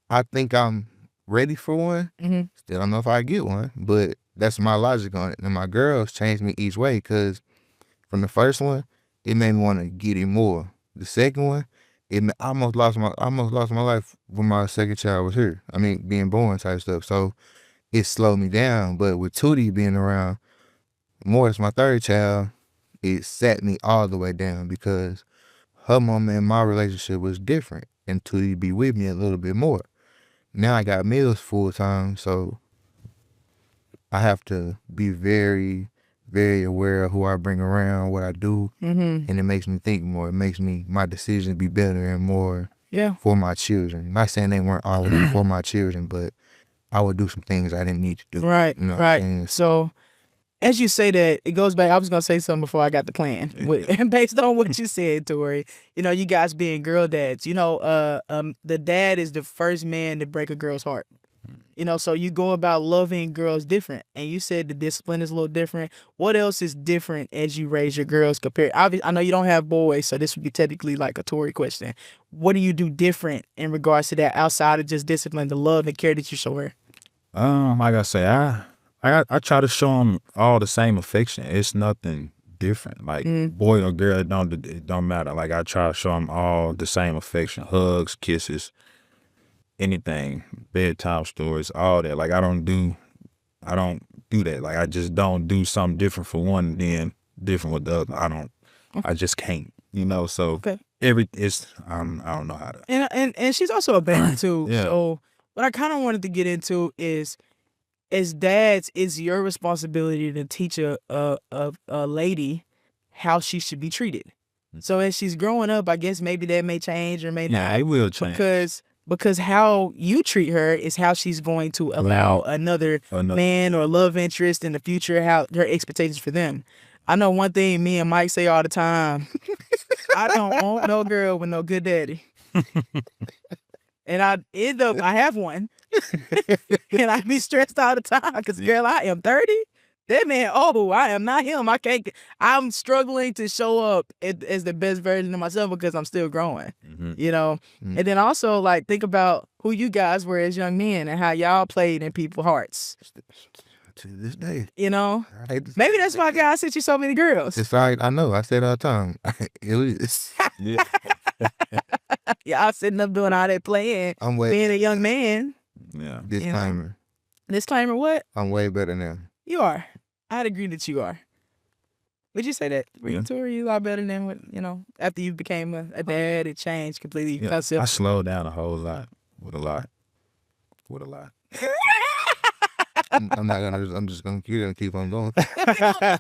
S4: I think I'm ready for one.
S2: Mm-hmm.
S4: Still don't know if I get one, but that's my logic on it. And my girls changed me each way because from the first one, it made me want to get it more. The second one, I almost lost my life when my second child was here. I mean, being born type stuff. So it slowed me down. But with Tootie being around, more as my third child, it sat me all the way down because her mama and my relationship was different, and Tootie be with me a little bit more. Now I got Mills full time, so I have to be very, very aware of who I bring around, what I do, and it makes me think more. It makes my decisions be better and more for my children. Not saying they weren't always for my children, but I would do some things I didn't need to do.
S2: Right,
S4: you know
S2: right. So, as you say that, it goes back. I was gonna say something before I got the plan, and based on what you said, Tori. You know, you guys being girl dads. You know, the dad is the first man to break a girl's heart. You know, so you go about loving girls different, and you said the discipline is a little different. What else is different as you raise your girls compared? I know you don't have boys, so this would be technically like a Tori question. What do you do different in regards to that outside of just discipline, the love and care that you show her?
S3: Like I say, I try to show them all the same affection. It's nothing different. Like boy or girl, it don't matter. Like I try to show them all the same affection, hugs, kisses, anything, bedtime stories, all that. Like I don't do that. Like I just don't do something different for one and then different with the other. I just can't. You know. So
S2: Okay.
S3: I don't know how to.
S2: And she's also a parent too.
S3: Yeah.
S2: So what I kind of wanted to get into is, as dads, it's your responsibility to teach a lady how she should be treated. So as she's growing up, I guess maybe that may change or may not.
S3: Yeah, it will change.
S2: Because how you treat her is how she's going to allow another man or love interest in the future, how her expectations for them. I know one thing me and Mike say all the time. I don't want no girl with no good daddy. And I have one. And I be stressed all the time because, girl, I am 30. That man, oh, I am not him. I can't. I'm struggling to show up as the best version of myself because I'm still growing. You know, and then also like think about who you guys were as young men and how y'all played in people's hearts.
S4: To this day,
S2: You know,
S4: I hate this.
S2: maybe that's why God sent you so many girls.
S4: It's like I know. I say it all the time. It is.
S3: Yeah.
S2: Y'all sitting up doing all that playing,
S4: I'm way.
S2: being a young man.
S3: Yeah.
S4: Disclaimer.
S2: Disclaimer: what?
S4: I'm way better now.
S2: You are. I'd agree that you are. Would you say that?
S3: Yeah.
S2: Are you a lot better than what, after you became a dad, it changed completely your
S3: I
S2: concept?
S3: slowed down a whole lot. With a lot.
S4: I'm not gonna. I'm just gonna keep on going.
S2: Y'all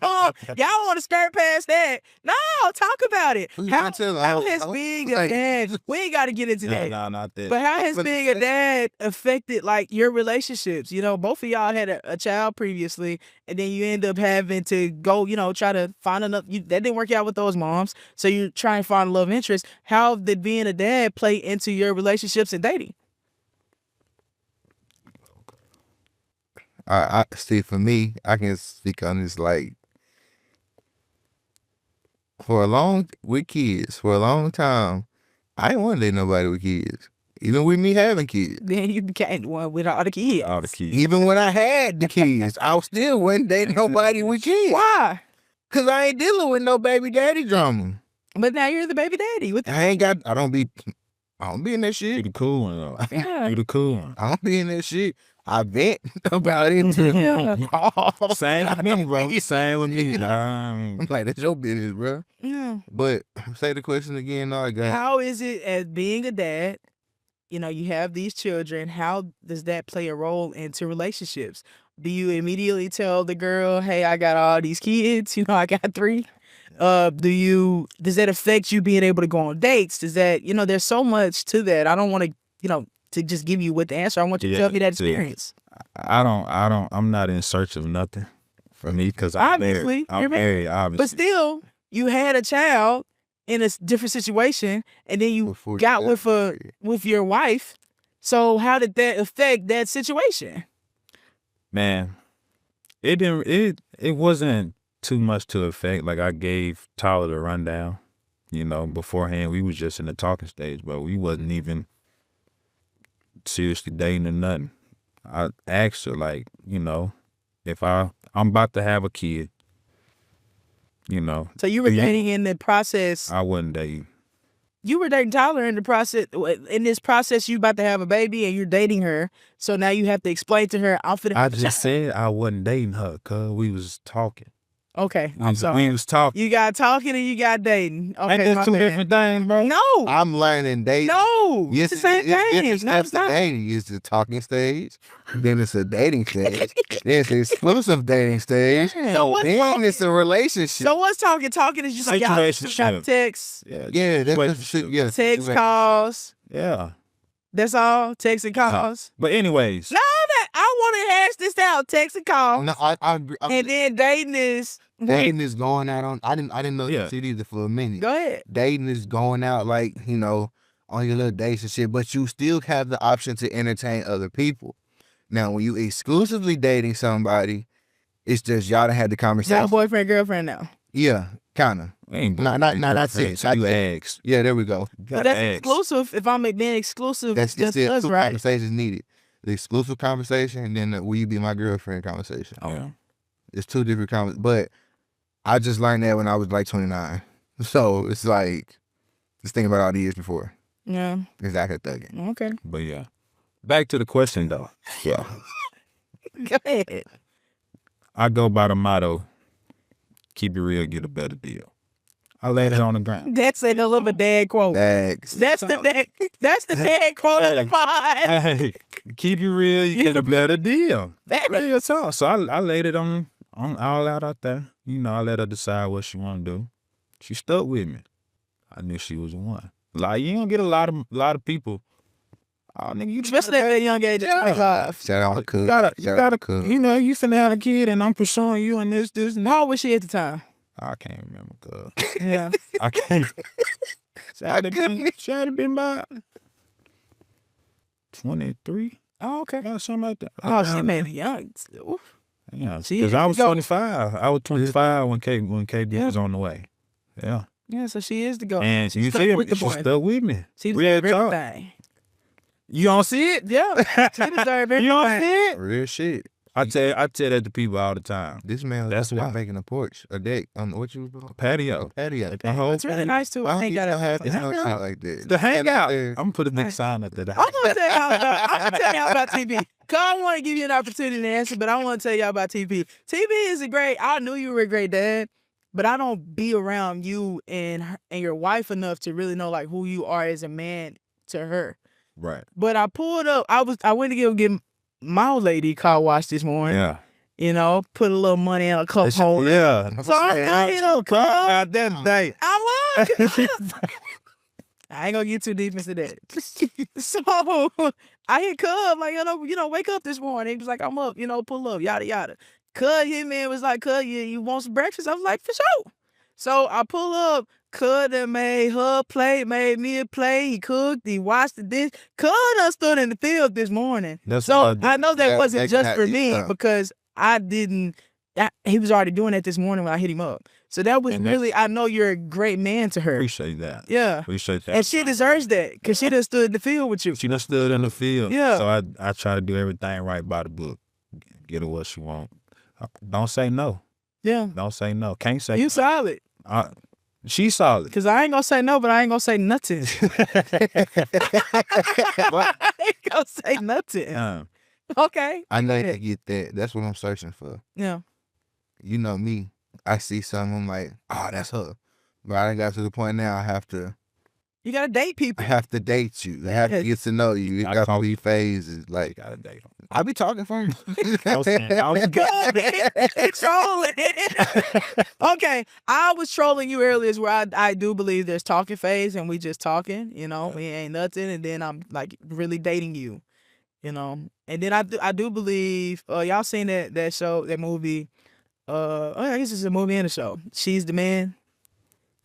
S2: want to skirt past that? No, talk about it. How has being a dad? We ain't got to get into that.
S3: No, not that.
S2: But how has being a dad affected like your relationships? You know, both of y'all had a child previously, and then you end up having to go, try to find another. That didn't work out with those moms, so you try and find a love interest. How did being a dad play into your relationships and dating?
S4: I see. For me, I can speak on this. Like, for a long time, I didn't want to date nobody with kids. Even with me having kids.
S2: Then you became the one with all the kids.
S3: All the kids.
S4: Even when I had the kids, I still wasn't dating nobody with kids.
S2: Why?
S4: Cause I ain't dealing with no baby daddy drama.
S2: But now you're the baby daddy.
S4: I don't be in that
S3: You
S4: shit.
S3: the cool one though.
S2: Yeah.
S3: You the cool one.
S4: I don't be in that shit. I vent about it.
S2: Yeah.
S3: Same with me, bro. Same with me.
S4: I'm like, that's your business, bro.
S2: Yeah.
S4: But say the question again, no, I got.
S2: How is it as being a dad? You have these children. How does that play a role into relationships? Do you immediately tell the girl, "Hey, I got all these kids. I got 3." Does that affect you being able to go on dates? Does that, there's so much to that. I don't want to, to just give you with the answer. I want you to tell me that experience.
S3: I'm not in search of nothing for me because I'm
S2: Obviously,
S3: married. I'm
S2: you're
S3: married, obviously.
S2: But still, you had a child in a different situation, and then you
S4: Before
S2: got
S4: that,
S2: with your wife. So how did that affect that situation?
S3: Man, it wasn't too much to affect. Like I gave Tyler the rundown, beforehand. We was just in the talking stage, but we wasn't even seriously dating or nothing. I asked her, like, if I'm about to have a kid,
S2: So you were dating in the process.
S3: I wasn't dating.
S2: You were dating Tyler in the process. In this process, you about to have a baby and you're dating her. So now you have to explain to her, I'm finna.
S3: I just said I wasn't dating her because we was talking.
S2: Okay. So
S3: we was talking.
S2: you got talking and you got dating. Okay.
S3: Ain't that
S2: my
S3: two
S2: bad.
S3: different things, bro?
S2: No.
S4: I'm learning dating.
S2: No.
S4: Yes,
S2: It's the same thing.
S4: It's
S2: No, it's
S4: the
S2: not.
S4: dating. It's the talking stage. Then it's a dating stage. Then it's the exclusive dating stage.
S2: So what's
S4: Then it's a relationship.
S2: So what's talking? Talking is just like y'all
S3: Situationship.
S2: got text,
S4: yeah, that's shit. Yeah,
S2: text calls.
S3: Yeah.
S2: That's all. Text and calls.
S3: But anyways,
S2: No, that I want to hash this out. Text and calls.
S4: No, I agree.
S2: And then dating is.
S4: Dating is going out on. I didn't know
S3: Yeah.
S4: that shit either for a minute.
S2: Go ahead.
S4: Dating is going out like on your little dates and shit, but you still have the option to entertain other people. Now, when you exclusively dating somebody, it's just y'all done had the
S2: Y'all
S4: conversation.
S2: boyfriend, girlfriend now.
S4: Yeah, kinda.
S3: ain't
S4: Not that's it.
S3: You asked.
S4: Yeah, there we go.
S2: But that's exclusive. If I'm being exclusive,
S4: That's
S2: just
S4: still
S2: us,
S4: two
S2: right?
S4: conversations needed. The exclusive conversation and then the will you be my girlfriend conversation.
S3: Yeah.
S4: It's two different conversations. But I just learned that when I was like 29. So it's like, just thinking about all the years before.
S2: Yeah.
S4: Exactly thugging.
S2: Okay.
S3: But yeah. Back to the question though.
S4: Yeah.
S2: Go ahead.
S3: I go by the motto, keep it real, get a better deal. I laid it on the ground.
S2: That's a little bit dad quote.
S4: Thanks.
S2: That's the dad quote of the pod.
S3: Hey, keep it real, you get a better deal.
S2: That-
S3: Real talk. So I laid it on all out there. I let her decide what she want to do. She stuck with me. I knew she was the one. Like, you don't get a lot of people. Oh, nigga, you
S2: Especially at a young age of 25.
S4: Shout out to Cook.
S3: You gotta,
S4: Shout out to Cook.
S3: you finna have a kid and I'm pursuing you and this. And
S2: How old was she at the time?
S3: I can't remember, cuz.
S2: Yeah.
S3: I can't. She had to been about 23
S2: Oh, okay.
S3: or something like that.
S2: Oh, she made me young. Oof.
S3: Yeah,
S2: She
S3: because
S2: is
S3: I
S2: the
S3: was
S2: GOAT.
S3: 25. I was 25 when KD was on the way. Yeah.
S2: Yeah, so she is the GOAT.
S3: And you
S2: stuck
S3: feel
S2: with
S3: me?
S2: the
S3: She
S2: boy.
S3: stuck with me.
S2: She
S3: We had
S2: deserved
S3: talk.
S2: everything.
S3: You don't see it?
S2: Yeah, she deserved everything.
S3: You don't see it?
S4: Real shit.
S3: I tell that to people all the time.
S4: This man was
S3: That's why.
S4: making a porch, a deck on what you was doing?
S3: Patio.
S4: A patio.
S2: It's really nice too. I ain't got to
S4: have
S2: have
S4: to out like that.
S3: The hangout.
S4: Yeah.
S3: I'm gonna put a big sign up there.
S2: I'm gonna tell y'all about TB. Cause I want to give you an opportunity to answer, but I want to tell y'all about TB. TB is I knew you were a great dad, but I don't be around you and your wife enough to really know like who you are as a man to her.
S3: Right.
S2: But I pulled up. I went to get my old lady car washed this morning.
S3: Yeah.
S2: You know, put a little money in a cup holder.
S3: Yeah.
S2: So I
S3: that day.
S2: I was. I ain't gonna get too deep into that. So I hit Cub like, wake up this morning. He was like, I'm up, pull up, yada yada. Cub hit me and was like, Cub, you want some breakfast? I was like, for sure. So I pull up. Cub done made her plate, made me a plate. He cooked, he washed the dish. Cub done stood in the field this morning. So I know that wasn't just for me because I didn't. He was already doing that this morning when I hit him up. So that was really, I know you're a great man to her.
S3: Appreciate that.
S2: Yeah.
S3: Appreciate that.
S2: And she deserves that because she done stood in the field with you.
S3: She done stood in the field.
S2: Yeah.
S3: So I try to do everything right by the book. Get her what she want. Don't say no.
S2: Yeah.
S3: Don't say no. Can't say
S2: You
S3: no.
S2: solid.
S3: She's solid.
S2: Because I ain't going to say no, but I ain't going to say nothing. I ain't going to say nothing. Okay.
S4: I know you get that. That's what I'm searching for.
S2: Yeah.
S4: You know me. I see something, I'm like, oh, that's her. But I got to the point now I have to
S2: You got to date people.
S4: date you. I have to get to know you. It got to be phases. Like,
S3: Gotta date them.
S4: I be talking first.
S3: I was
S2: Trolling. Okay. I was trolling you earlier is where I do believe there's talking phase and we just talking, we ain't nothing. And then I'm like really dating you, And then I do believe, y'all seen that show, that movie, I guess it's a movie and a show. She's the Man,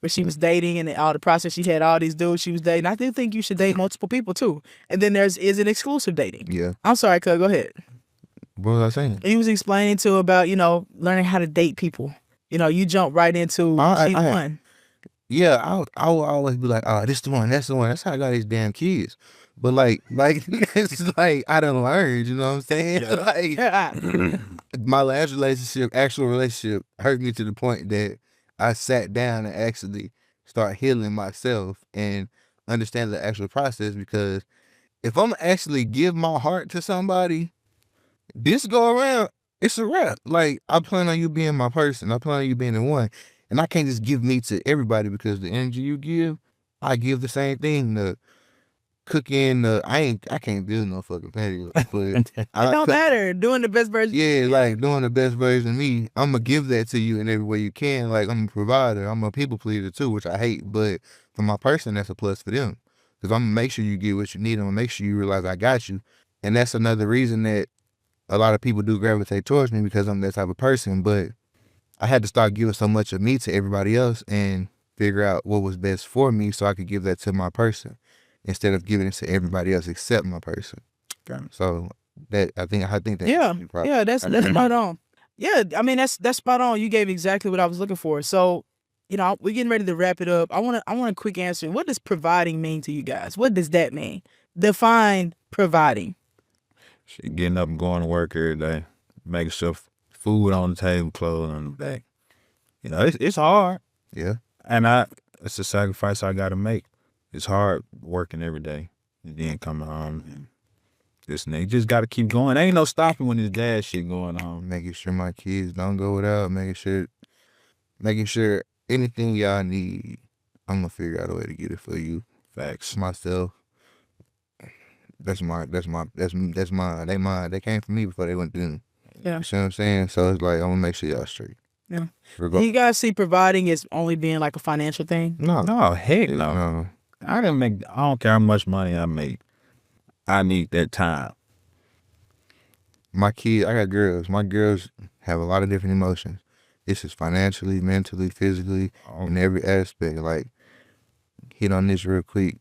S2: where she was dating and all the process, she had all these dudes she was dating. I do think you should date multiple people too. And then is it exclusive dating?
S4: Yeah.
S2: I'm sorry, cuz, go ahead.
S4: What was I saying?
S2: He was explaining to about, learning how to date people. You jump right into one.
S4: Yeah, I will always be like, oh, this the one, that's the one. That's how I got these damn kids. But like it's like I done learned, you know what I'm saying?
S2: Yeah.
S4: My last actual relationship, hurt me to the point that I sat down and actually start healing myself and understand the actual process, because if I'm actually give my heart to somebody, this go around, it's a wrap. Like, I plan on you being my person. I plan on you being the one. And I can't just give me to everybody, because the energy you give, I give the same thing. The cooking, I can't build no fucking patio. But
S2: It don't matter. Doing the best version.
S4: yeah, like doing the best version of me, I'm gonna give that to you in every way you can. Like, I'm a provider. I'm a people pleaser too, which I hate. But for my person, that's a plus for them, because I'm gonna make sure you get what you need. I'm gonna make sure you realize I got you. And that's another reason that a lot of people do gravitate towards me, because I'm that type of person. But I had to start giving so much of me to everybody else and figure out what was best for me so I could give that to my person, instead of giving it to everybody else except my person. So that I think that
S2: Yeah, that's spot on. Yeah, I mean that's spot on. You gave exactly what I was looking for. So, we're getting ready to wrap it up. I want a quick answer. What does providing mean to you guys? What does that mean? Define providing.
S3: Shit, getting up and going to work every day, making sure food on the table, clothes on the back. It's hard.
S4: Yeah.
S3: And it's a sacrifice I got to make. It's hard working every day and then coming home and this and that. You just got to keep going. Ain't no stopping when this dad shit going on.
S4: Making sure my kids don't go without, making sure anything y'all need, I'm gonna figure out a way to get it for you.
S3: Facts.
S4: Myself. That's mine. They mine. They came from me before they went to them.
S2: Yeah.
S4: You see what I'm saying? So it's like, I'm gonna make sure y'all straight.
S2: Yeah. Do you guys see providing as only being like a financial thing?
S4: No,
S3: heck no.
S4: no.
S3: I don't care how much money I make. I need that time.
S4: My kids, I got girls. My girls have a lot of different emotions. This is financially, mentally, physically, in every aspect. Like, hit on this real quick.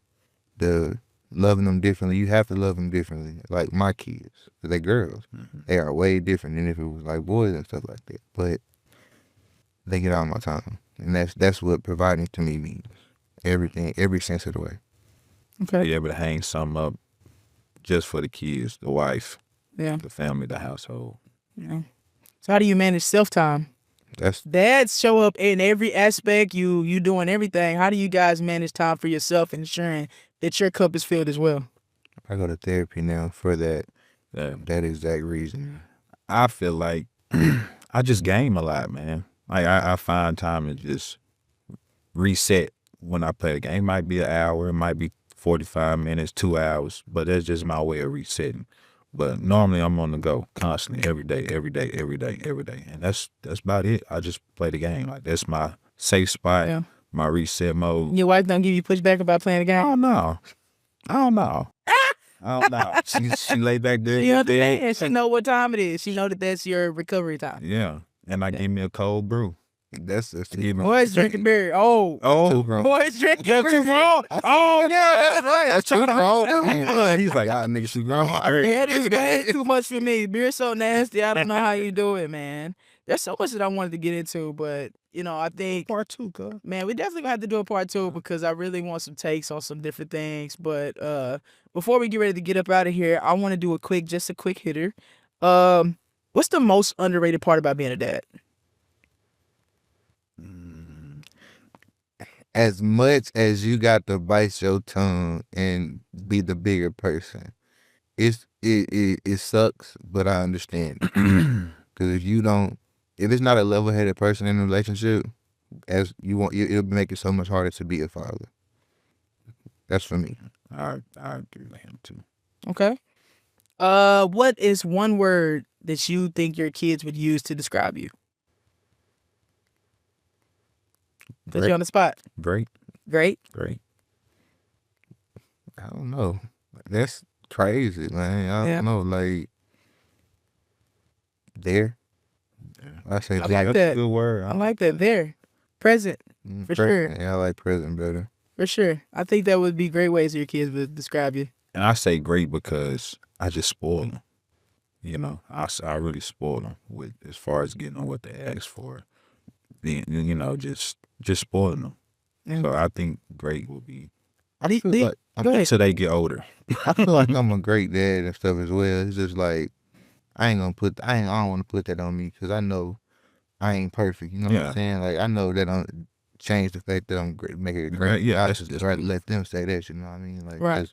S4: The loving them differently. You have to love them differently. Like my kids, they girls, they are way different than if it was like boys and stuff like that. But they get all my time, and that's what providing to me means. Everything, every sense of the way.
S3: Okay. Be able to hang something up just for the kids, the wife, the family, the household.
S2: Yeah. So how do you manage self-time? Dads show up in every aspect. You doing everything. How do you guys manage time for yourself, ensuring that your cup is filled as well?
S4: I go to therapy now for that exact reason.
S3: I feel like I just game a lot, man. Like I find time to just reset when I play the game. It might be an hour, it might be 45 minutes, 2 hours, but that's just my way of resetting. But normally I'm on the go constantly, every day. And that's about it. I just play the game. Like that's my safe spot, my reset mode.
S2: Your wife don't give you pushback about playing the game?
S3: I don't know. She lay back there.
S2: She understands. She know what time it is. She know that that's your recovery time.
S3: Yeah. And I give me a cold brew.
S4: That's
S2: boys drinking beer. Boys drinking beer.
S3: Oh yeah, that's right.
S4: That's too grown.
S3: He's like, niggas too grown.
S2: Yeah, it's too much for me. Beer's so nasty. I don't know how you do it, man. There's so much that I wanted to get into, but I think
S3: part 2, cuz.
S2: Man, we definitely gonna have to do a part 2 because I really want some takes on some different things. But before we get ready to get up out of here, I want to do a quick hitter. What's the most underrated part about being a dad?
S4: As much as you got to bite your tongue and be the bigger person, it sucks, but I understand. Because if it's not a level-headed person in a relationship, as you want, it'll make it so much harder to be a father. That's for me.
S3: I agree with him too.
S2: Okay. What is one word that you think your kids would use to describe you? Put you on the spot.
S3: Great.
S2: Great?
S3: Great.
S4: I don't know. That's crazy, man. I don't know. Like, there. I say
S2: I like
S3: that's
S2: that.
S3: a good word.
S2: I like that. There. Present. For sure.
S4: Yeah, I like present better.
S2: For sure. I think that would be great ways your kids would describe you.
S3: And I say great because I just spoil them. I really spoil them with as far as getting what they ask for. Being, just spoiling them. Yeah. So I think great will be. Until they get older.
S4: I feel like I'm a great dad and stuff as well. It's just like I don't want to put that on me because I know I ain't perfect. You know what I'm saying? Like I know that don't change the fact that I'm great, make it great.
S3: Yeah,
S4: I just rather let them say that. You know what I mean? Like, right.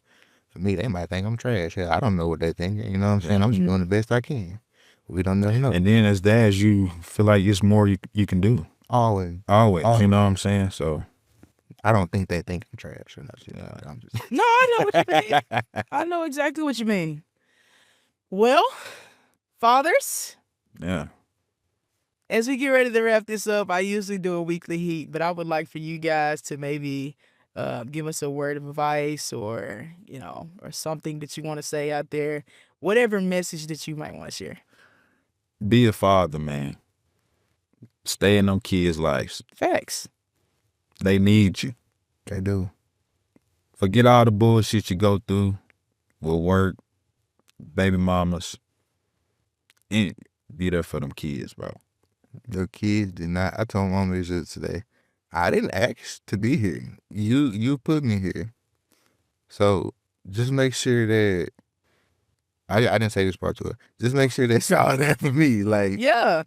S4: For me, they might think I'm trash. Hell, I don't know what they think. You know what I'm saying? I'm just doing the best I can. We don't never know.
S3: And then as dads, you feel like it's more you can do.
S4: Always.
S3: You know what I'm saying? So
S4: I don't think they think I'm trash or nothing. I'm just.
S2: No, I know what you mean. I know exactly what you mean. Well, fathers.
S3: Yeah.
S2: As we get ready to wrap this up, I usually do a weekly heat, but I would like for you guys to maybe give us a word of advice or something that you want to say out there. Whatever message that you might want to share.
S3: Be a father, man. Stay in them kids' lives.
S2: Facts.
S3: They need you.
S4: They do.
S3: Forget all the bullshit you go through with work, baby mamas. And be there for them kids, bro.
S4: Your kids did not. I told Mama this today. I didn't ask to be here. You put me here. So just make sure that I didn't say this part to her. Just make sure that y'all there for me. Like,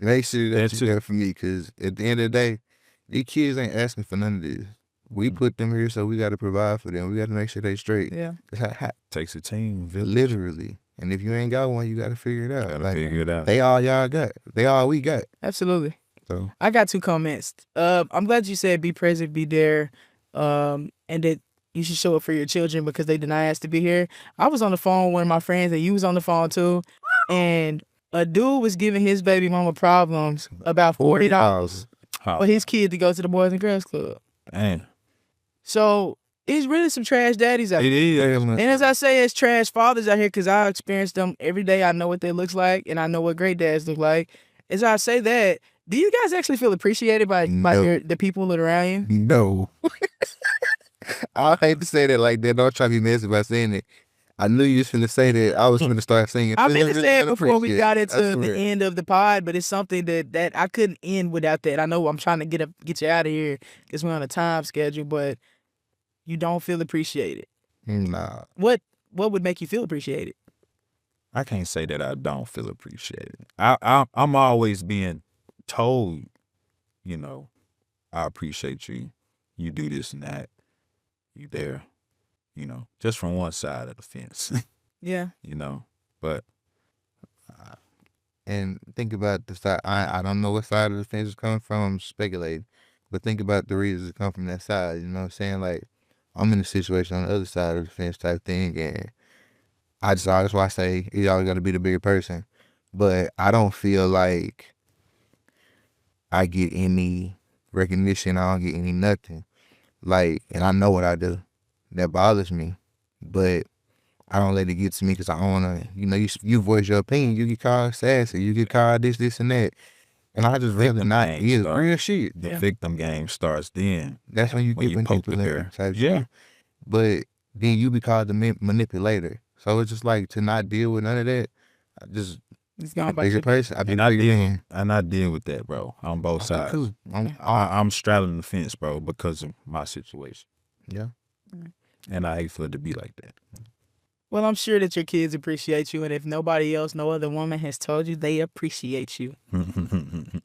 S4: make sure that you're there for me. Because at the end of the day, these kids ain't asking for none of this. We put them here, so we got to provide for them. We got to make sure they straight.
S2: Yeah.
S3: Takes a team.
S4: Literally. And if you ain't got one, you got to figure it out.
S3: Figure it out.
S4: They all y'all got. They all we got.
S2: Absolutely.
S4: So
S2: I got 2 comments. I'm glad you said be present, be there, and that you should show up for your children because they did not ask to be here. I was on the phone with one of my friends, and you was on the phone too, and a dude was giving his baby mama problems about $40 for his kid to go to the Boys and Girls Club.
S3: Damn.
S2: So it's really some trash daddies out there.
S3: It is.
S2: And as I say, it's trash fathers out here because I experience them every day. I know what they look like, and I know what great dads look like. As I say that, do you guys actually feel appreciated by the people that are around you?
S4: No. I hate to say that like that. Don't try to be messy by saying it. I knew you was finna say that. I was finna start singing.
S2: I meant to
S4: Really
S2: say it
S4: gonna
S2: before we
S4: appreciate
S2: got
S4: it. I
S2: into the
S4: swear.
S2: end of the pod, but it's something that I couldn't end without that. I know I'm trying to get you out of here because we're on a time schedule, but you don't feel appreciated.
S4: Nah.
S2: What would make you feel appreciated?
S3: I can't say that I don't feel appreciated. I'm always being told, you know, I appreciate you. You do this and that. You there. You know, just from one side of the fence.
S2: Yeah.
S3: You know, but
S4: And think about the side. I don't know what side of the fence it's coming from. I'm speculating, but think about the reasons it come from that side. You know what I'm saying? Like I'm in a situation on the other side of the fence type thing, and that's why I say you always got to be the bigger person. But I don't feel like I get any recognition. I don't get any nothing. Like, and I know what I do. That bothers me, but I don't let it get to me because I don't want to, you know, you voice your opinion, you get called sassy, you get called this, and that. And I just rather not hear real shit.
S3: the victim game starts then.
S4: That's when you
S3: When
S4: get
S3: you poke the bear.
S4: manipulated. Type
S3: Yeah.
S4: shit. But then you be called the manipulator. So it's just like to not deal with none of that. I just,
S2: It's
S4: a
S2: gone by
S4: bigger person.
S3: And I deal with that, bro, on both sides.
S4: Too.
S3: I'm straddling the fence, bro, because of my situation.
S4: Yeah.
S3: And I hate for it to be like that.
S2: Well, I'm sure that your kids appreciate you, and if nobody else, no other woman has told you, they appreciate you.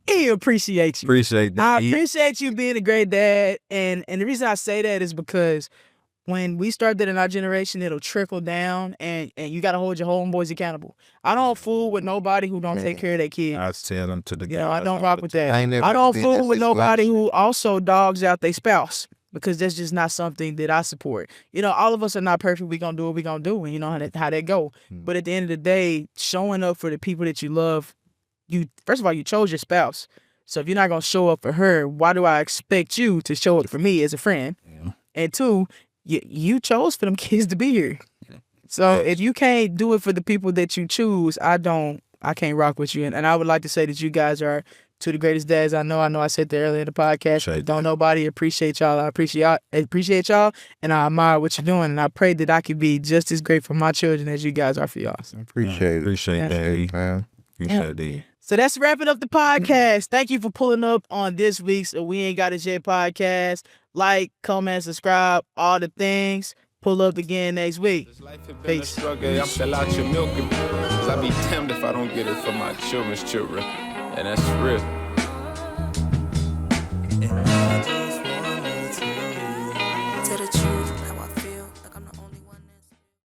S2: He appreciates you.
S3: Appreciate that.
S2: I appreciate you being a great dad, and the reason I say that is because when we start that in our generation, it'll trickle down, and you got to hold your homeboys accountable. I don't fool with nobody who don't take care of their kids.
S3: I tell them to the
S2: You know, I don't rock with that.
S4: I ain't never
S2: I don't
S4: been
S2: fool
S4: in
S2: with
S4: that
S2: nobody
S4: situation.
S2: who also dogs out their spouse, because that's just not something that I support. You know, all of us are not perfect. We gonna do what we gonna do, and you know how that go. But at the end of the day, showing up for the people that you love, first of all, you chose your spouse. So if you're not gonna show up for her, why do I expect you to show up for me as a friend?
S3: Yeah.
S2: And two, you chose for them kids to be here. So if you can't do it for the people that you choose, I can't rock with you. And I would like to say that you guys are two of the greatest dads I know. I know I said that earlier in the podcast.
S3: Appreciate
S2: Don't nobody appreciate y'all. I appreciate y'all, and I admire what you're doing. And I pray that I can be just as great for my children as you guys are for y'all.
S4: I appreciate it.
S3: Appreciate that. E.
S4: Man.
S3: Appreciate that.
S2: So that's wrapping up the podcast. Thank you for pulling up on this week's We Ain't Got It Yet podcast. Like, comment, subscribe, all the things. Pull up again next week. Peace.
S5: I'm still out here milking. Cause I be damned if I don't get it for my children's children. And that's real.